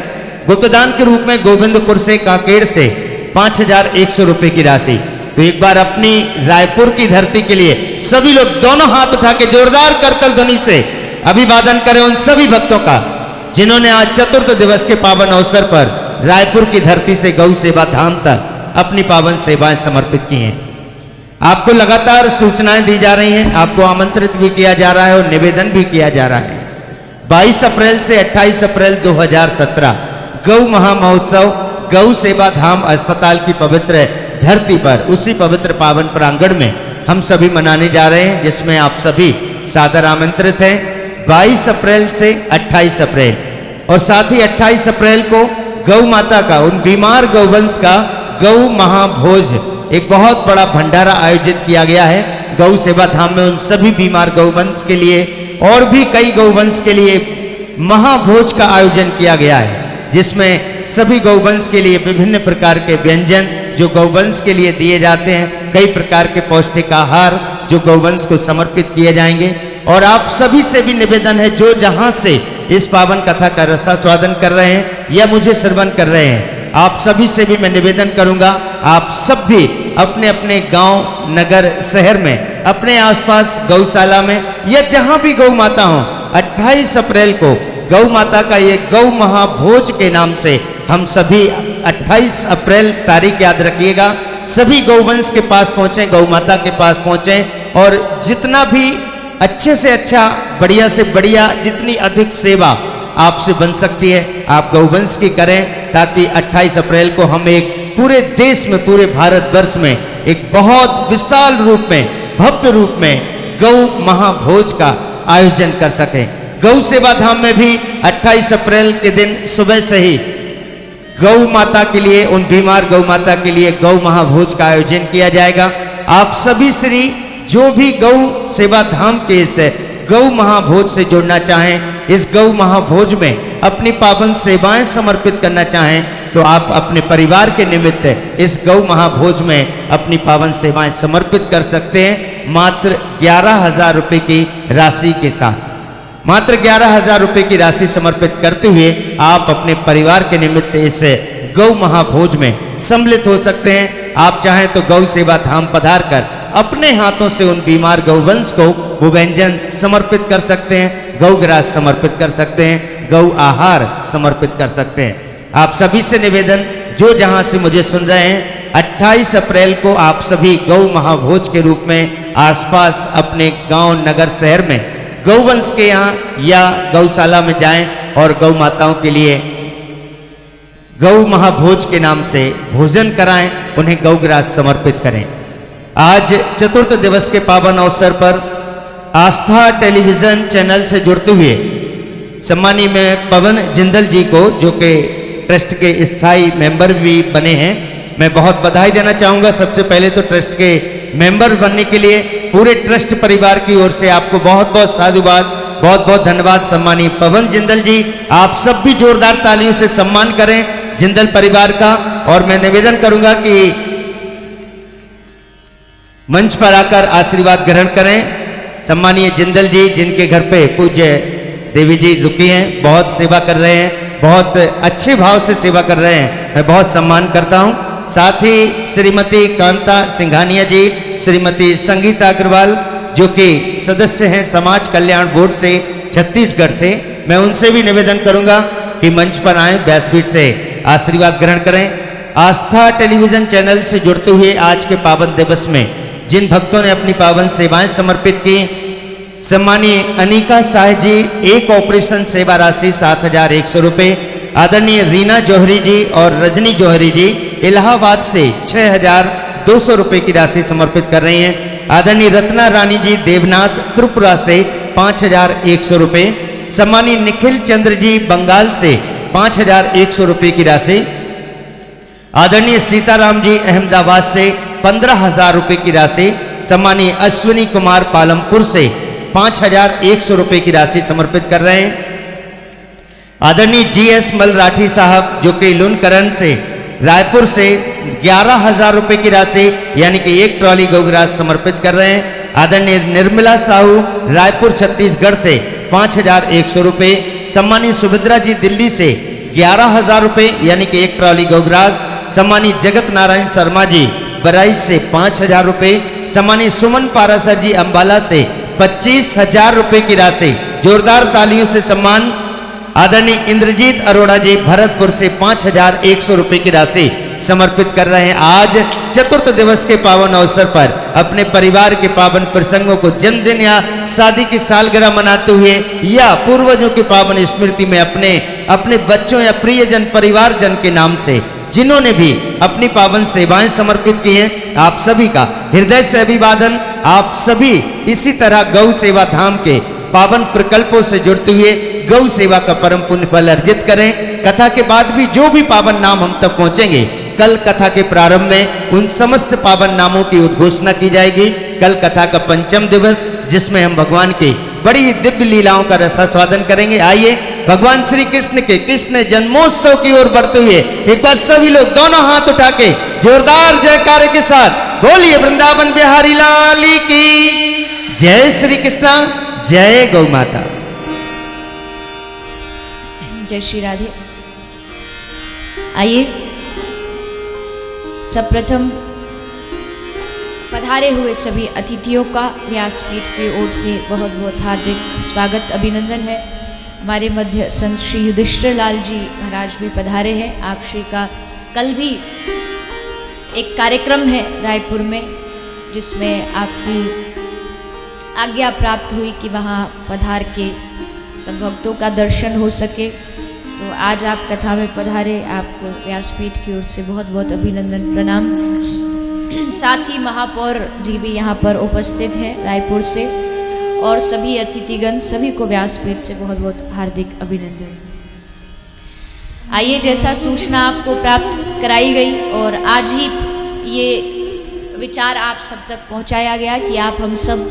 गुप्तदान के रूप में गोविंदपुर से कांकेड़ से 5,100 रुपए की राशि। तो एक बार अपनी रायपुर की धरती के लिए सभी लोग दोनों हाथ उठा के जोरदार करतल ध्वनि से अभिवादन करें उन सभी भक्तों का जिन्होंने आज चतुर्थ दिवस के पावन अवसर पर रायपुर की धरती से गौ सेवा धाम तक अपनी पावन सेवाएं समर्पित की हैं। आपको लगातार सूचनाएं दी जा रही हैं, आपको आमंत्रित भी किया जा रहा है और निवेदन भी किया जा रहा है। 22 अप्रैल से 28 अप्रैल 2017 गौ महामहोत्सव गौ सेवा धाम अस्पताल की पवित्र धरती पर उसी पवित्र पावन प्रांगण में हम सभी मनाने जा रहे हैं, जिसमें आप सभी सादर आमंत्रित हैं। 22 अप्रैल से 28 अप्रैल और साथ ही 28 अप्रैल को गौ माता का उन बीमार गौवंश का गौ महाभोज एक बहुत बड़ा भंडारा आयोजित किया गया है। गौ सेवा धाम में उन सभी बीमार गौवंश के लिए और भी कई गौवंश के लिए महाभोज का आयोजन किया गया है, जिसमें सभी गौवंश के लिए विभिन्न प्रकार के व्यंजन जो गौवंश के लिए दिए जाते हैं, कई प्रकार के पौष्टिक आहार जो गौवंश को समर्पित किए जाएंगे। और आप सभी से भी निवेदन है, जो जहां से इस पावन कथा का रसास्वादन कर रहे हैं या मुझे श्रवण कर रहे हैं, आप सभी से भी मैं निवेदन करूंगा, आप सब भी अपने अपने गांव, नगर, शहर में, अपने आसपास गौशाला में या जहां भी गौ माता हो, 28 अप्रैल को गौ माता का ये गौ महाभोज के नाम से हम सभी 28 अप्रैल तारीख याद रखिएगा, सभी गौवंश के पास पहुंचे, गौ माता के पास पहुंचे और जितना भी अच्छे से अच्छा, बढ़िया से बढ़िया, जितनी अधिक सेवा आपसे बन सकती है आप गौवंश की करें, ताकि 28 अप्रैल को हम एक पूरे देश में, पूरे भारतवर्ष में एक बहुत विशाल रूप में, भव्य रूप में गौ महाभोज का आयोजन कर सकें। गौ सेवा धाम में भी 28 अप्रैल के दिन सुबह से ही गौ माता के लिए, उन बीमार गौ माता के लिए गौ महाभोज का आयोजन किया जाएगा। आप सभी श्री जो भी गौ सेवा धाम के इस गौ महाभोज से जुड़ना चाहें, इस गौ महाभोज में अपनी पावन सेवाएं समर्पित करना चाहें, तो आप अपने परिवार के निमित्त इस गौ महाभोज में अपनी पावन सेवाएं समर्पित कर सकते हैं, मात्र 11,000 रुपए की राशि के साथ। मात्र 11,000 रुपए की राशि समर्पित करते हुए आप अपने परिवार के निमित्त इस गौ महाभोज में सम्मिलित हो सकते हैं। आप चाहें तो गौ सेवा धाम पधार कर अपने हाथों से उन बीमार गौवंश को वो व्यंजन समर्पित कर सकते हैं, गौग्रास समर्पित कर सकते हैं, गौ आहार समर्पित कर सकते हैं। आप सभी से निवेदन, जो जहां से मुझे सुन रहे हैं, 28 अप्रैल को आप सभी गौ महाभोज के रूप में आसपास अपने गांव, नगर, शहर में गौवंश के यहाँ या गौशाला में जाएं और गौ माताओं के लिए गौ महाभोज के नाम से भोजन कराएं, उन्हें गौग्रास समर्पित करें। आज चतुर्थ दिवस के पावन अवसर पर आस्था टेलीविजन चैनल से जुड़ते हुए सम्मानीय मैं पवन जिंदल जी को, जो कि ट्रस्ट के स्थायी मेंबर भी बने हैं, मैं बहुत बधाई देना चाहूँगा। सबसे पहले तो ट्रस्ट के मेंबर बनने के लिए पूरे ट्रस्ट परिवार की ओर से आपको बहुत बहुत साधुवाद, बहुत बहुत धन्यवाद सम्मानीय पवन जिंदल जी। आप सब भी जोरदार तालियों से सम्मान करें जिंदल परिवार का। और मैं निवेदन करूंगा कि मंच पर आकर आशीर्वाद ग्रहण करें सम्मानीय जिंदल जी, जिनके घर पे पूज्य देवी जी रुकी हैं, बहुत सेवा कर रहे हैं, बहुत अच्छे भाव से सेवा कर रहे हैं, मैं बहुत सम्मान करता हूं। साथ ही श्रीमती कांता सिंघानिया जी, श्रीमती संगीता अग्रवाल, जो कि सदस्य हैं समाज कल्याण बोर्ड से छत्तीसगढ़ से, मैं उनसे भी निवेदन करूंगा कि मंच पर आए, व्यासपीठ से आशीर्वाद ग्रहण करें। आस्था टेलीविजन चैनल से जुड़ते हुए आज के पावन दिवस में जिन भक्तों ने अपनी पावन सेवाएं समर्पित की, सम्मानीय अनिका साह जी एक ऑपरेशन सेवा राशि 7,100 रुपये, आदरणीय रीना जौहरी जी और रजनी जौहरी जी इलाहाबाद से 6,200 रुपये की राशि समर्पित कर रही हैं। आदरणीय रत्ना रानी जी देवनाथ त्रिपुरा से 5,100 रुपये, सम्मानीय निखिल चंद्र जी बंगाल से 5,100 रुपये की राशि, आदरणीय सीताराम जी अहमदाबाद से 15,000 रुपये की राशि, सम्मानीय अश्विनी कुमार पालमपुर से 5,100 रुपये की राशि समर्पित कर रहे हैं। आदरणीय GS मलराठी साहब जो कि लुनकरण से रायपुर से 11,000 रुपये की राशि यानी कि एक ट्रॉली गौग्रास समर्पित कर रहे हैं। आदरणीय निर्मला साहू रायपुर छत्तीसगढ़ से 5,100 रुपये, सम्मानीय सुभद्रा जी दिल्ली से 11,000 रुपये यानी कि एक ट्रॉली गौग्रास, सम्मानीय जगत नारायण शर्मा जी बराइच से 5,000 रुपये, सम्मानीय सुमन पारासर जी अंबाला से 25,000 रुपये की राशि, जोरदार तालियों से सम्मान। आदरणीय इंद्रजीत अरोड़ा जी भरतपुर से 5,100 रुपये की राशि समर्पित कर रहे हैं। आज चतुर्थ दिवस के पावन अवसर पर अपने परिवार के पावन प्रसंगों को जन्मदिन या शादी की सालगिरह मनाते हुए या पूर्वजों की पावन स्मृति में अपने बच्चों या प्रियजन परिवारजन के नाम से जिन्होंने भी अपनी पावन सेवाएं समर्पित की हैं, आप सभी का हृदय से अभिवादन। आप सभी इसी तरह गौ सेवा धाम के पावन प्रकल्पों से जुड़ते हुए गौ सेवा का परम पुण्य फल अर्जित करें। कथा के बाद भी जो भी पावन नाम हम तक पहुंचेंगे, कल कथा के प्रारंभ में उन समस्त पावन नामों की उद्घोषणा की जाएगी। कल कथा का पंचम दिवस जिसमें हम भगवान की बड़ी ही दिव्य लीलाओं का रसास्वादन करेंगे। आइए भगवान श्री कृष्ण के कृष्ण जन्मोत्सव की ओर बढ़ते हुए एक बार सभी लोग दोनों हाथ उठा के जोरदार जयकारे के साथ बोलिए वृंदावन बिहारी लाल की जय। श्री कृष्णा, जय गौ माता। जय श्री राधे। आइए सर्वप्रथम पधारे हुए सभी अतिथियों का व्यासपीठ की ओर से बहुत बहुत हार्दिक स्वागत अभिनंदन है। हमारे मध्य संत श्री युधिष्ठिर लाल जी महाराज भी पधारे हैं। आप श्री का कल भी एक कार्यक्रम है रायपुर में जिसमें आपकी आज्ञा प्राप्त हुई कि वहाँ पधार के सब भक्तों का दर्शन हो सके, तो आज आप कथा में पधारे। आपको व्यासपीठ की ओर से बहुत बहुत अभिनंदन प्रणाम। साथ ही महापौर जी भी यहाँ पर उपस्थित हैं रायपुर से, और सभी अतिथिगण सभी को व्यासपीठ से बहुत बहुत हार्दिक अभिनंदन। आइए, जैसा सूचना आपको प्राप्त कराई गई और आज ही ये विचार आप सब तक पहुँचाया गया कि आप हम सब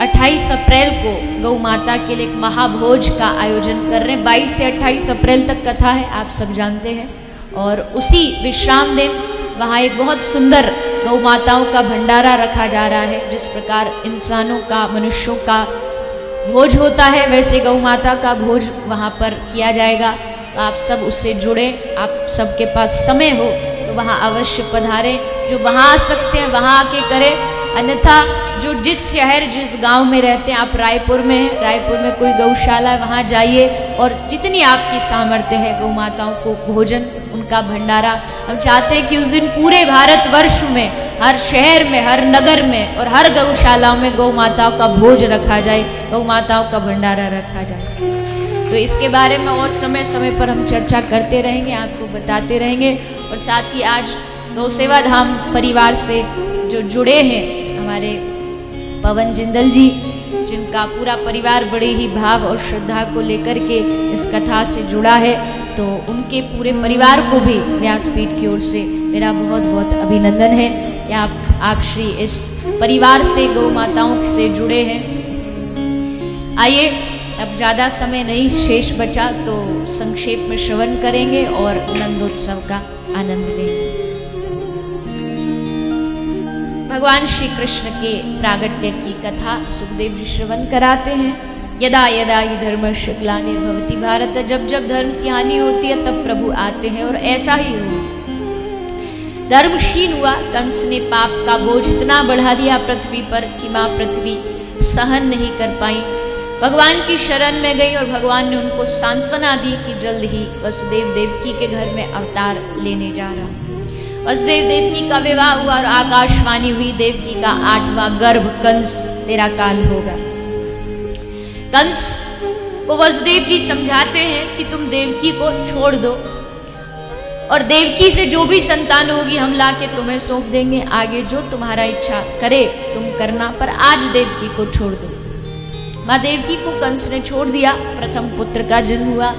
28 अप्रैल को गौ माता के लिए एक महाभोज का आयोजन कर रहे हैं। 22 से 28 अप्रैल तक कथा है, आप सब जानते हैं। और उसी विश्राम दिन वहाँ एक बहुत सुंदर गौ माताओं का भंडारा रखा जा रहा है। जिस प्रकार इंसानों का, मनुष्यों का भोज होता है, वैसे गौ माता का भोज वहाँ पर किया जाएगा। तो आप सब उससे जुड़े, आप सबके पास समय हो तो वहाँ अवश्य पधारें। जो वहाँ आ सकते हैं वहाँ आके करें, अन्यथा जो जिस शहर जिस गांव में रहते हैं, आप रायपुर में हैं, रायपुर में कोई गौशाला है वहाँ जाइए और जितनी आपकी सामर्थ्य है गौ माताओं को भोजन, उनका भंडारा। हम चाहते हैं कि उस दिन पूरे भारतवर्ष में हर शहर में, हर नगर में और हर गौशालाओं में गौ माताओं का भोज रखा जाए, गौ माताओं का भंडारा रखा जाए। तो इसके बारे में और समय समय पर हम चर्चा करते रहेंगे, आपको बताते रहेंगे। और साथ ही आज गौ सेवा धाम परिवार से जो जुड़े हैं हमारे पवन जिंदल जी, जिनका पूरा परिवार बड़े ही भाव और श्रद्धा को लेकर के इस कथा से जुड़ा है, तो उनके पूरे परिवार को भी व्यासपीठ की ओर से मेरा बहुत बहुत अभिनंदन है कि आप श्री इस परिवार से गौ माताओं से जुड़े हैं। आइए, अब ज़्यादा समय नहीं शेष बचा तो संक्षेप में श्रवण करेंगे और नंदोत्सव का आनंद लेंगे। भगवान श्री कृष्ण के प्रागट्य की कथा सुखदेव जी श्रवण कराते हैं। यदा यदा ही धर्मस्य ग्लानिर्भवति भारत, जब जब धर्म की हानि होती है तब प्रभु आते हैं। और ऐसा ही हुआ, धर्म क्षीण हुआ, कंस ने पाप का बोझ इतना बढ़ा दिया पृथ्वी पर कि माँ पृथ्वी सहन नहीं कर पाई, भगवान की शरण में गई और भगवान ने उनको सांत्वना दी कि जल्द ही वसुदेव देवकी के घर में अवतार लेने जा रहा। वसुदेव देवकी का विवाह हुआ और आकाशवाणी हुई, देवकी का 8वां गर्भ कंस तेरा काल होगा। कंस को वसुदेव जी समझाते हैं कि तुम देवकी को छोड़ दो और देवकी से जो भी संतान होगी हम लाके तुम्हें सौंप देंगे, आगे जो तुम्हारा इच्छा करे तुम करना, पर आज देवकी को छोड़ दो। माँ देवकी को कंस ने छोड़ दिया, प्रथम पुत्र का जन्म हुआ।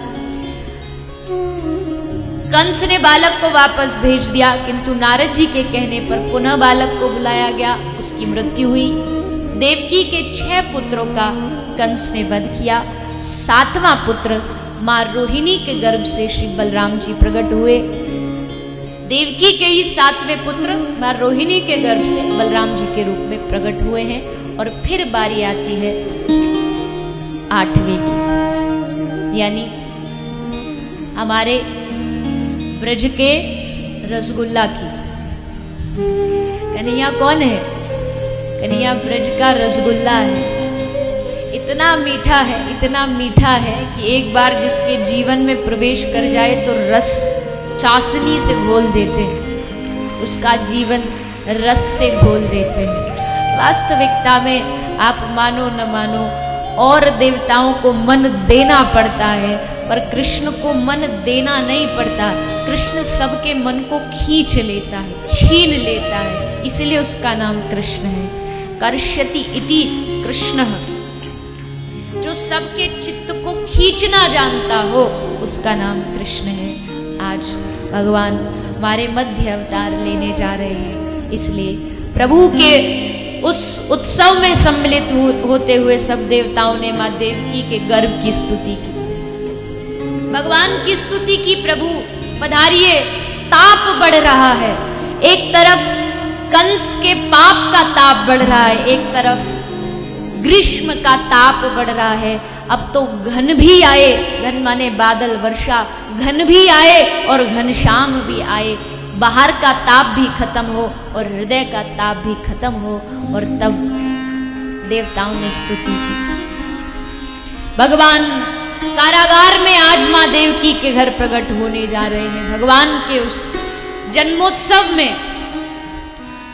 कंस ने बालक को वापस भेज दिया, किंतु नारद जी के कहने पर पुनः बालक को बुलाया गया, उसकी मृत्यु हुई। देवकी के 6 पुत्रों का कंस ने वध किया। 7वां पुत्र माँ रोहिणी के गर्भ से श्री बलराम जी प्रकट हुए। देवकी के ही 7वें पुत्र माँ रोहिणी के गर्भ से बलराम जी के रूप में प्रकट हुए हैं। और फिर बारी आती है 8वें की, यानी हमारे ब्रज के रसगुल्ला की। कन्हैया कौन है? कन्हैया ब्रज का रसगुल्ला है। इतना मीठा है, इतना मीठा है कि एक बार जिसके जीवन में प्रवेश कर जाए तो रस चाशनी से घोल देते हैं, उसका जीवन रस से घोल देते हैं। वास्तविकता में आप मानो न मानो और देवताओं को मन देना पड़ता है, पर कृष्ण को मन देना नहीं पड़ता। कृष्ण सबके मन को खींच लेता है, छीन लेता है, इसलिए उसका नाम कृष्ण है। कर्ष्यति इति कृष्ण, जो सबके चित्त को खींचना जानता हो उसका नाम कृष्ण है। आज भगवान हमारे मध्य अवतार लेने जा रहे हैं, इसलिए प्रभु के उस उत्सव में सम्मिलित होते हुए सब देवताओं ने माँ देवकी के गर्भ की स्तुति की, भगवान की स्तुति की। प्रभु पधारिए, ताप बढ़ रहा है। एक तरफ कंस के पाप का ताप बढ़ रहा है, एक तरफ ग्रीष्म का ताप बढ़ रहा है। अब तो घन भी आए, घन माने बादल वर्षा, घन भी आए और घनश्याम भी आए। बाहर का ताप भी खत्म हो और हृदय का ताप भी खत्म हो। और तब देवताओं ने स्तुति की। भगवान कारागार में आज माँ देवकी के घर प्रकट होने जा रहे हैं। भगवान के उस जन्मोत्सव में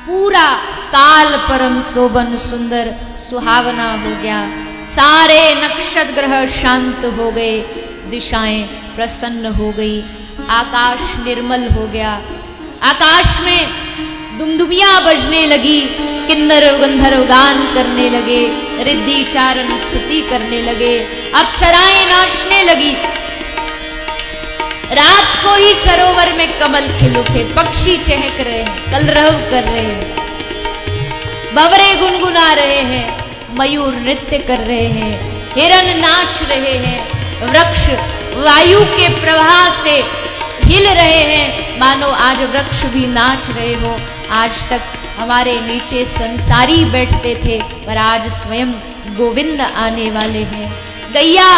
पूरा काल परम शोभन सुंदर सुहावना हो गया। सारे नक्षत्र ग्रह शांत हो गए, दिशाएं प्रसन्न हो गई, आकाश निर्मल हो गया। आकाश में दुमदुमियां बजने लगी, किन्नर गंधर्व गान करने लगे, रिद्धि चारण स्तुति करने लगे, अप्सराएं नाचने लगी। रात को ही सरोवर में कमल खिल उठे, पक्षी चहक रहे हैं, कलरव कर रहे हैं, भंवरे गुनगुना रहे हैं, मयूर नृत्य कर रहे हैं, हिरण नाच रहे हैं, वृक्ष वायु के प्रवाह से हिल रहे हैं, मानो आज वृक्ष भी नाच रहे हो। आज तक हमारे नीचे संसारी बैठते थे, पर आज स्वयं गोविंद आने वाले हैं। गैया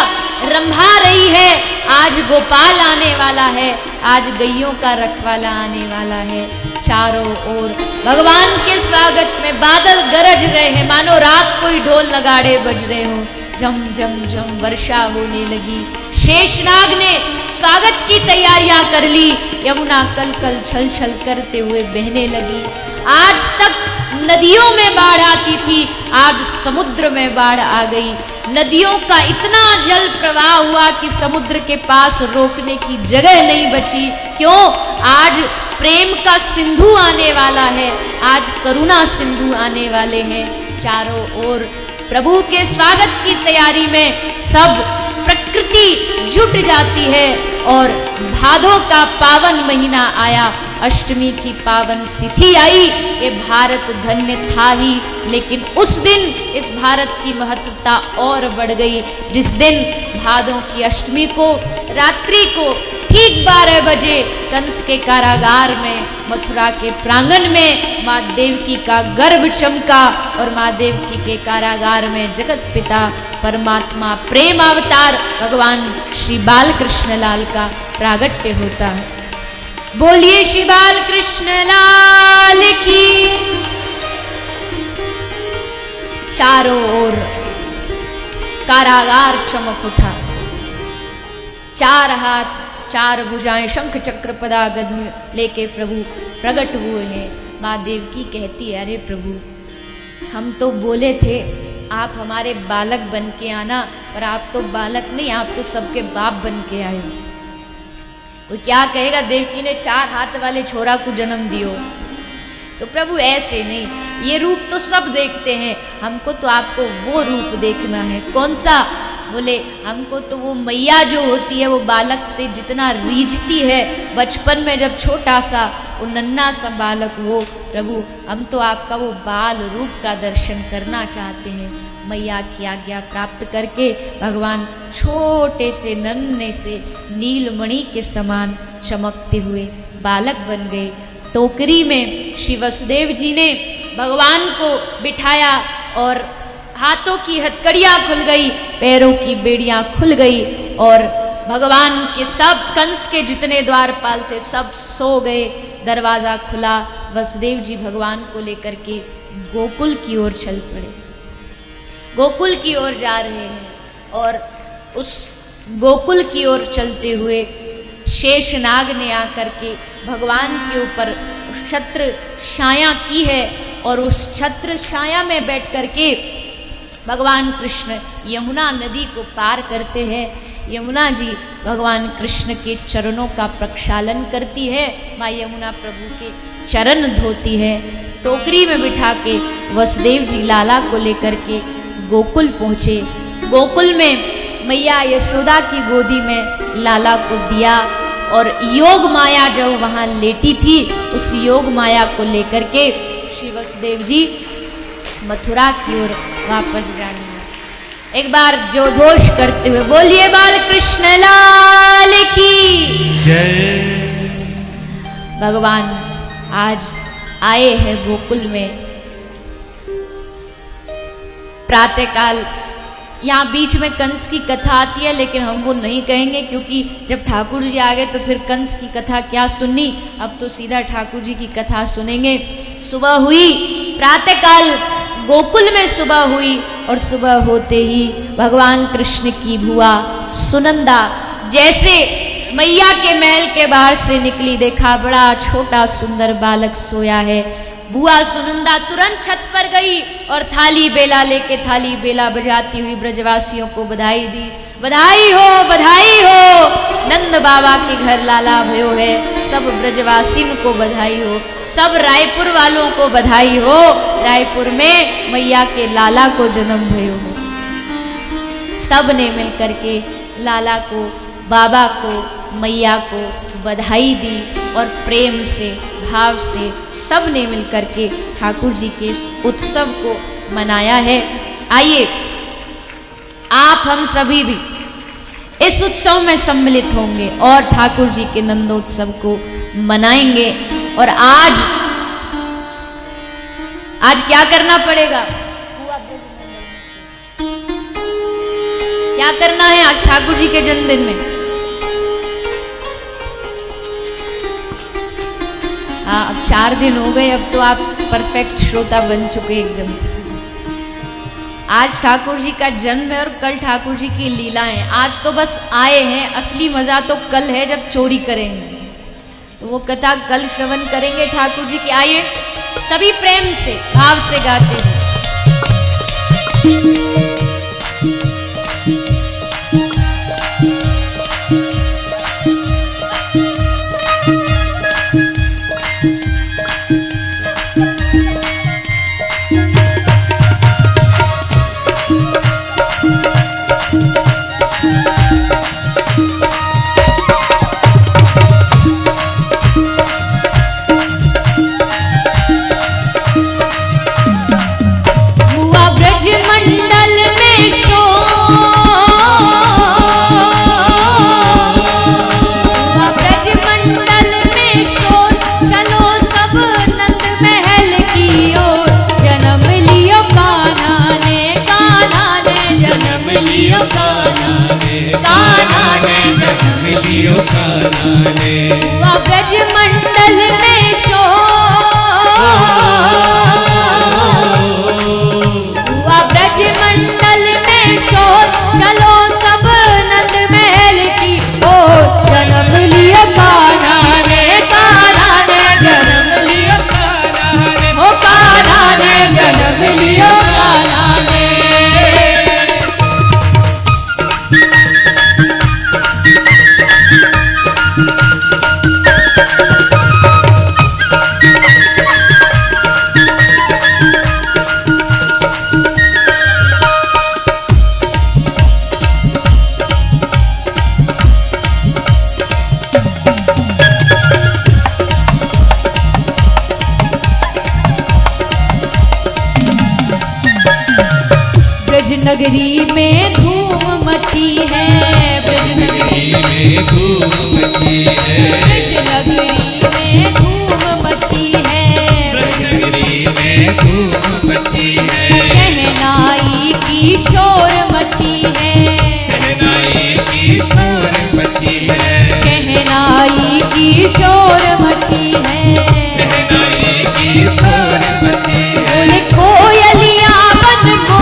रंभा रही है, आज गोपाल आने वाला है, आज गैयों का रखवाला आने वाला है। चारों ओर भगवान के स्वागत में बादल गरज रहे हैं, मानो रात कोई ढोल नगाड़े बज रहे हो। झम झम झम वर्षा होने लगी। शेषनाग ने स्वागत की तैयारियां कर ली, यमुना कल कल छल छल करते हुए बहने लगी। आज तक नदियों में बाढ़ आती थी, आज समुद्र में बाढ़ आ गई। नदियों का इतना जल प्रवाह हुआ कि समुद्र के पास रोकने की जगह नहीं बची। क्यों? आज प्रेम का सिंधु आने वाला है, आज करुणा सिंधु आने वाले हैं। चारों ओर प्रभु के स्वागत की तैयारी में सब प्रकृति जुट जाती है। और भादों का पावन महीना आया, अष्टमी की पावन तिथि आई। ये भारत धन्य था ही, लेकिन उस दिन इस भारत की महत्वता और बढ़ गई, जिस दिन भादों की अष्टमी को रात्रि को ठीक 12 बजे कंस के कारागार में, मथुरा के प्रांगण में माँ देवकी का गर्भ चमका और माँ देवकी के कारागार में जगत पिता परमात्मा प्रेम अवतार भगवान श्री बाल कृष्ण लाल का प्रागट्य होता है। बोलिए श्री बाल कृष्ण लाल की। चारों ओर कारागार चमक उठा। चार हाथ चार भुजाएं शंख चक्र पदा गदा लेके प्रभु प्रकट हुए हैं। माँ देवकी कहती है, अरे प्रभु हम तो बोले थे आप हमारे बालक बन के आना, पर आप तो बालक नहीं, आप तो सबके बाप बन के आए। वो क्या कहेगा, देवकी ने चार हाथ वाले छोरा को जन्म दियो। तो प्रभु ऐसे नहीं, ये रूप तो सब देखते हैं, हमको तो आपको वो रूप देखना है। कौन सा? बोले हमको तो वो मैया जो होती है वो बालक से जितना रीझती है, बचपन में जब छोटा सा वो नन्हा सा बालक हो, प्रभु हम तो आपका वो बाल रूप का दर्शन करना चाहते हैं। मैया की आज्ञा प्राप्त करके भगवान छोटे से नन्हे से नीलमणि के समान चमकते हुए बालक बन गए। टोकरी में श्री वसुदेव जी ने भगवान को बिठाया और हाथों की हथकड़ियाँ खुल गई, पैरों की बेड़ियाँ खुल गई और भगवान के सब कंस के जितने द्वारपाल थे सब सो गए। दरवाज़ा खुला, वसुदेव जी भगवान को लेकर के गोकुल की ओर चल पड़े। गोकुल की ओर जा रहे हैं और उस गोकुल की ओर चलते हुए शेषनाग ने आकर के भगवान के ऊपर छत्र छाया की है और उस छत्र छाया में बैठ करके भगवान कृष्ण यमुना नदी को पार करते हैं। यमुना जी भगवान कृष्ण के चरणों का प्रक्षालन करती है। माँ यमुना प्रभु के चरण धोती है। टोकरी में बिठा के वसुदेव जी लाला को लेकर के गोकुल पहुँचे। गोकुल में मैया यशोदा की गोदी में लाला को दिया और योग माया जो वहाँ लेटी थी उस योग माया को लेकर के श्री वसुदेव जी मथुरा की ओर वापस जाने। एक बार जो घोष करते हुए बोलिए बाल कृष्ण लाल की जय। भगवान आज आए हैं गोकुल में। प्रातःकाल यहाँ बीच में कंस की कथा आती है, लेकिन हम वो नहीं कहेंगे क्योंकि जब ठाकुर जी आ गए तो फिर कंस की कथा क्या सुननी। अब तो सीधा ठाकुर जी की कथा सुनेंगे। सुबह हुई, प्रातःकाल गोकुल में सुबह हुई और सुबह होते ही भगवान कृष्ण की बुआ सुनंदा जैसे मैया के महल के बाहर से निकली, देखा बड़ा छोटा सुंदर बालक सोया है। बुआ सुनंदा तुरंत छत पर गई और थाली बेला लेके थाली बेला बजाती हुई ब्रजवासियों को बधाई दी। बधाई हो, बधाई हो, नंद बाबा के घर लाला भयो है। सब ब्रजवासी को बधाई हो, सब रायपुर वालों को बधाई हो, रायपुर में मैया के लाला को जन्म भयो हो। सब ने मिलकर के लाला को, बाबा को, मैया को बधाई दी और प्रेम से भाव से सब ने मिलकर के ठाकुर जी के इस उत्सव को मनाया है। आइए आप हम सभी भी इस उत्सव में सम्मिलित होंगे और ठाकुर जी के नंदोत्सव को मनाएंगे। और आज क्या करना पड़ेगा? क्या करना है आज ठाकुर जी के जन्मदिन में? हाँ, अब 4 दिन हो गए, अब तो आप परफेक्ट श्रोता बन चुके एकदम। आज ठाकुर जी का जन्म है और कल ठाकुर जी की लीलाएं। आज तो बस आए हैं, असली मजा तो कल है जब चोरी करेंगे। तो वो कथा कल श्रवण करेंगे ठाकुर जी की। आइए सभी प्रेम से भाव से गाते हैं। हुआ ब्रज मंडल में शोर, हुआ ब्रज मंडल में शोर, जन्म लियो कान्हा ने। नगरी में धूम मची है, ब्रज नगरी में धूम मची है, ब्रज नगरी में धूम मची है, ब्रज नगरी में धूम मची है। शहनाई की शोर मची है, शहनाई की शोर मची है, शहनाई की शोर मची है, शहनाई की शोर मची है। बोले कोयलिया बन को,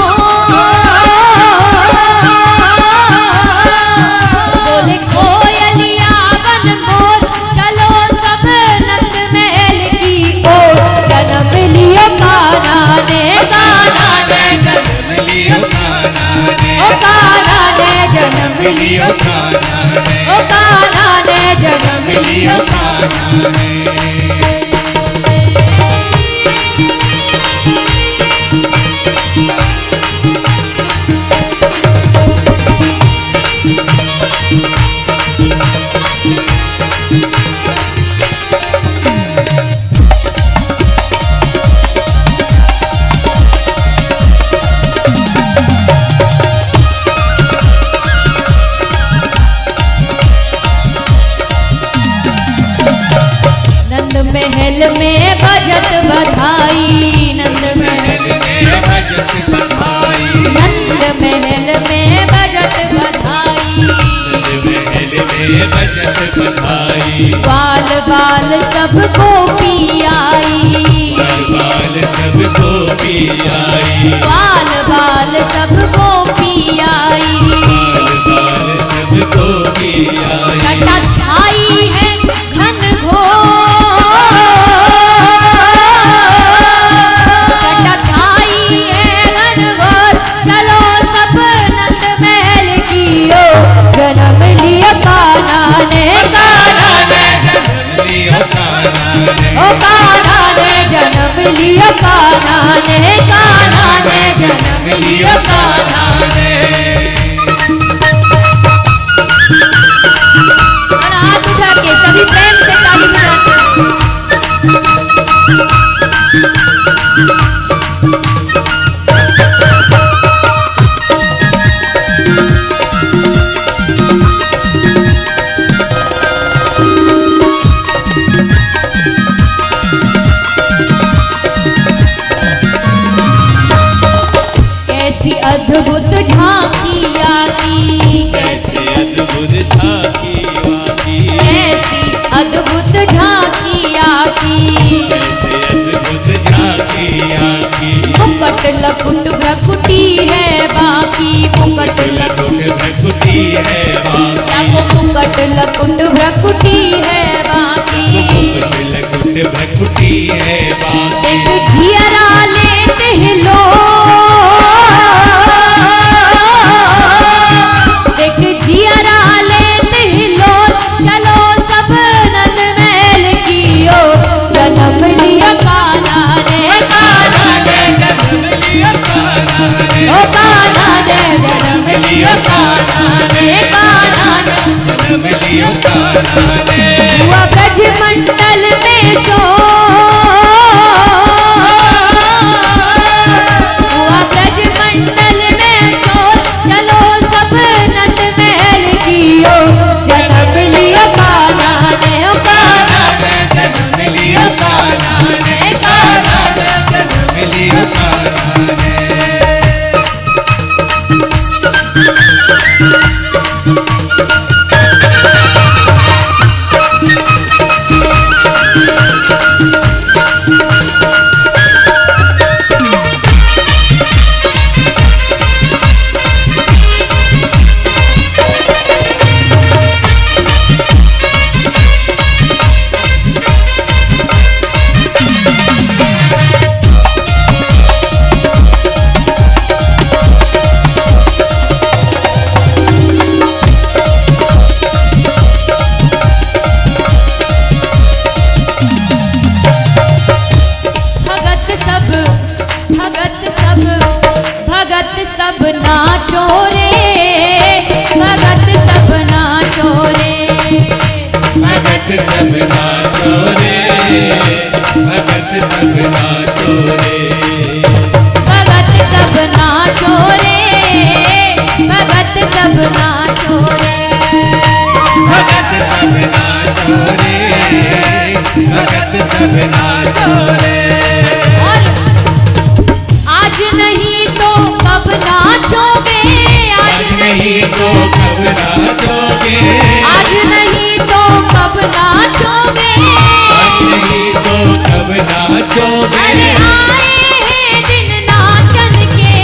जन्म लियो कान्हा ने, ओ कान्हा ने जन्म लियो कान्हा ने। महल में बजत बधाई, नंद महल में बजत बधाई, नंद महल में बजत बधाई, नंद महल में बजत बधाई। बाल बाल सब गोपी आई, बाल बाल सब गोपी आई, बाल बाल सब गोपी आई, बाल बाल सब गोपी आई। छटा छाई है घन घोर, जन्म लियो कान्हा ने, कान्हा ने जन्म लियो कान्हा ने, ओ कान्हा ने जन्म लियो कान्हा ने, कान्हा ने जन्म लियो कान्हा ने। हाथ उठा के सभी प्रेम से ताली बजाते हैं। अद्भुत झांकी आकी, कैसी अद्भुत झांकी आकी, कैसी अद्भुत झांकी आकी, कैसी अद्भुत झांकी आकी। मुकुट लकुट भ्रकुटी है बाकी, मुकुट लकुट भ्रकुटी है बाकी, क्या को मुकुट लकुट भ्रकुटी है बाकी, मुकुट लकुट भ्रकुटी है बाकी। देख जियरा लेते हैं देख जियरा लेते हैं लोग, चलो सब नंद महल की ओर। जन्म लियो कान्हा ने, कान्हा ने जन्म लियो कान्हा ने, ओ कान्हा ने जन्म लियो कान्हा ने, कान्हा ने जन्म लियो कान्हा ने। हुआ ब्रज मंडल में शोर, हुआ ब्रज मंडल में शोर, चलो सब नंद महल की ओर। जन्म लियो कान्हा ने, ओ कान्हा ने जन्म लियो कान्हा ने, कान्हा ने जन्म लियो कान्हा ने। रे। भगत सब नाचो रे, भगत सब नाचो रे, भगत सब नाचो रे, भगत सब नाचो रे। और आज नहीं तो कब नाचोगे, आज नहीं तो कब नाचोगे, आज नहीं तो कब नाचोगे, नहीं तो कब नाचोगे। अरे आए हैं दिन नाचन के,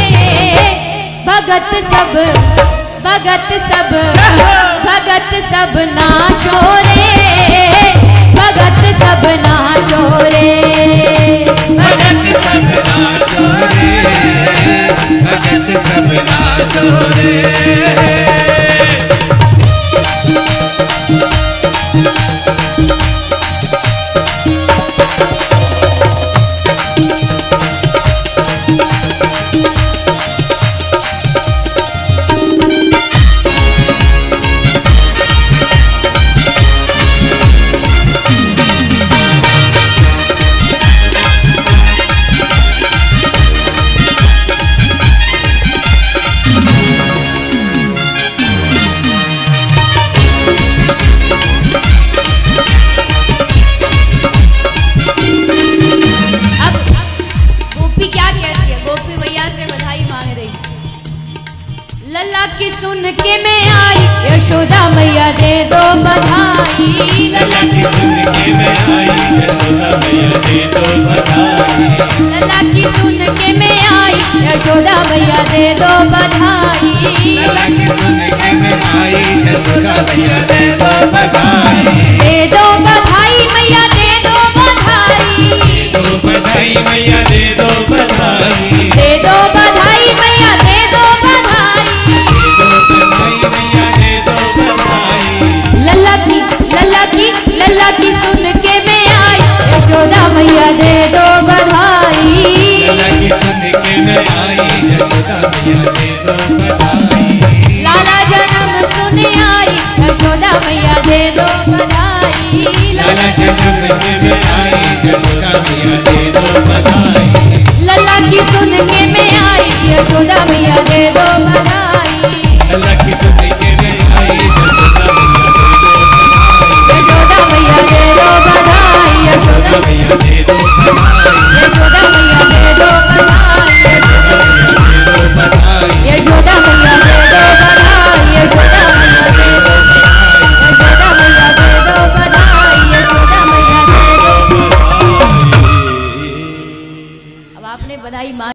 भगत सब भगत सब नाचो रे, भगत सब नाचो रे, भगत सब नाचो रे, भगत सब नाचो रे। लल्ला की सुन के मैं आई, यशोदा मैया दे दो बधाई, लल्ला की सुन के मैं आई, यशोदा मैया दे दो बधाई। लल्ला की सुन के मैं आई, यशोदा मैया दे दो बधाई, लल्ला की सुन के मैं आई, यशोदा मैया दे दो बधाई। दे दो बधाई मैया दे दो बधाई, दो बधाई मैया दे दो बधाई, दे दो बधाई मैया दे दो बधाई, दो बधाई मैया दे दो बधाई। लल्ला की सुन के मैं आई, यशोदा मैया दे दो बधाई, लल्ला की सुन के मैं आई, यशोदा मैया दे दो बधाई। लाला जन्म सुन आई, यशोदा मैया दे दो बधाई, लाला जन्म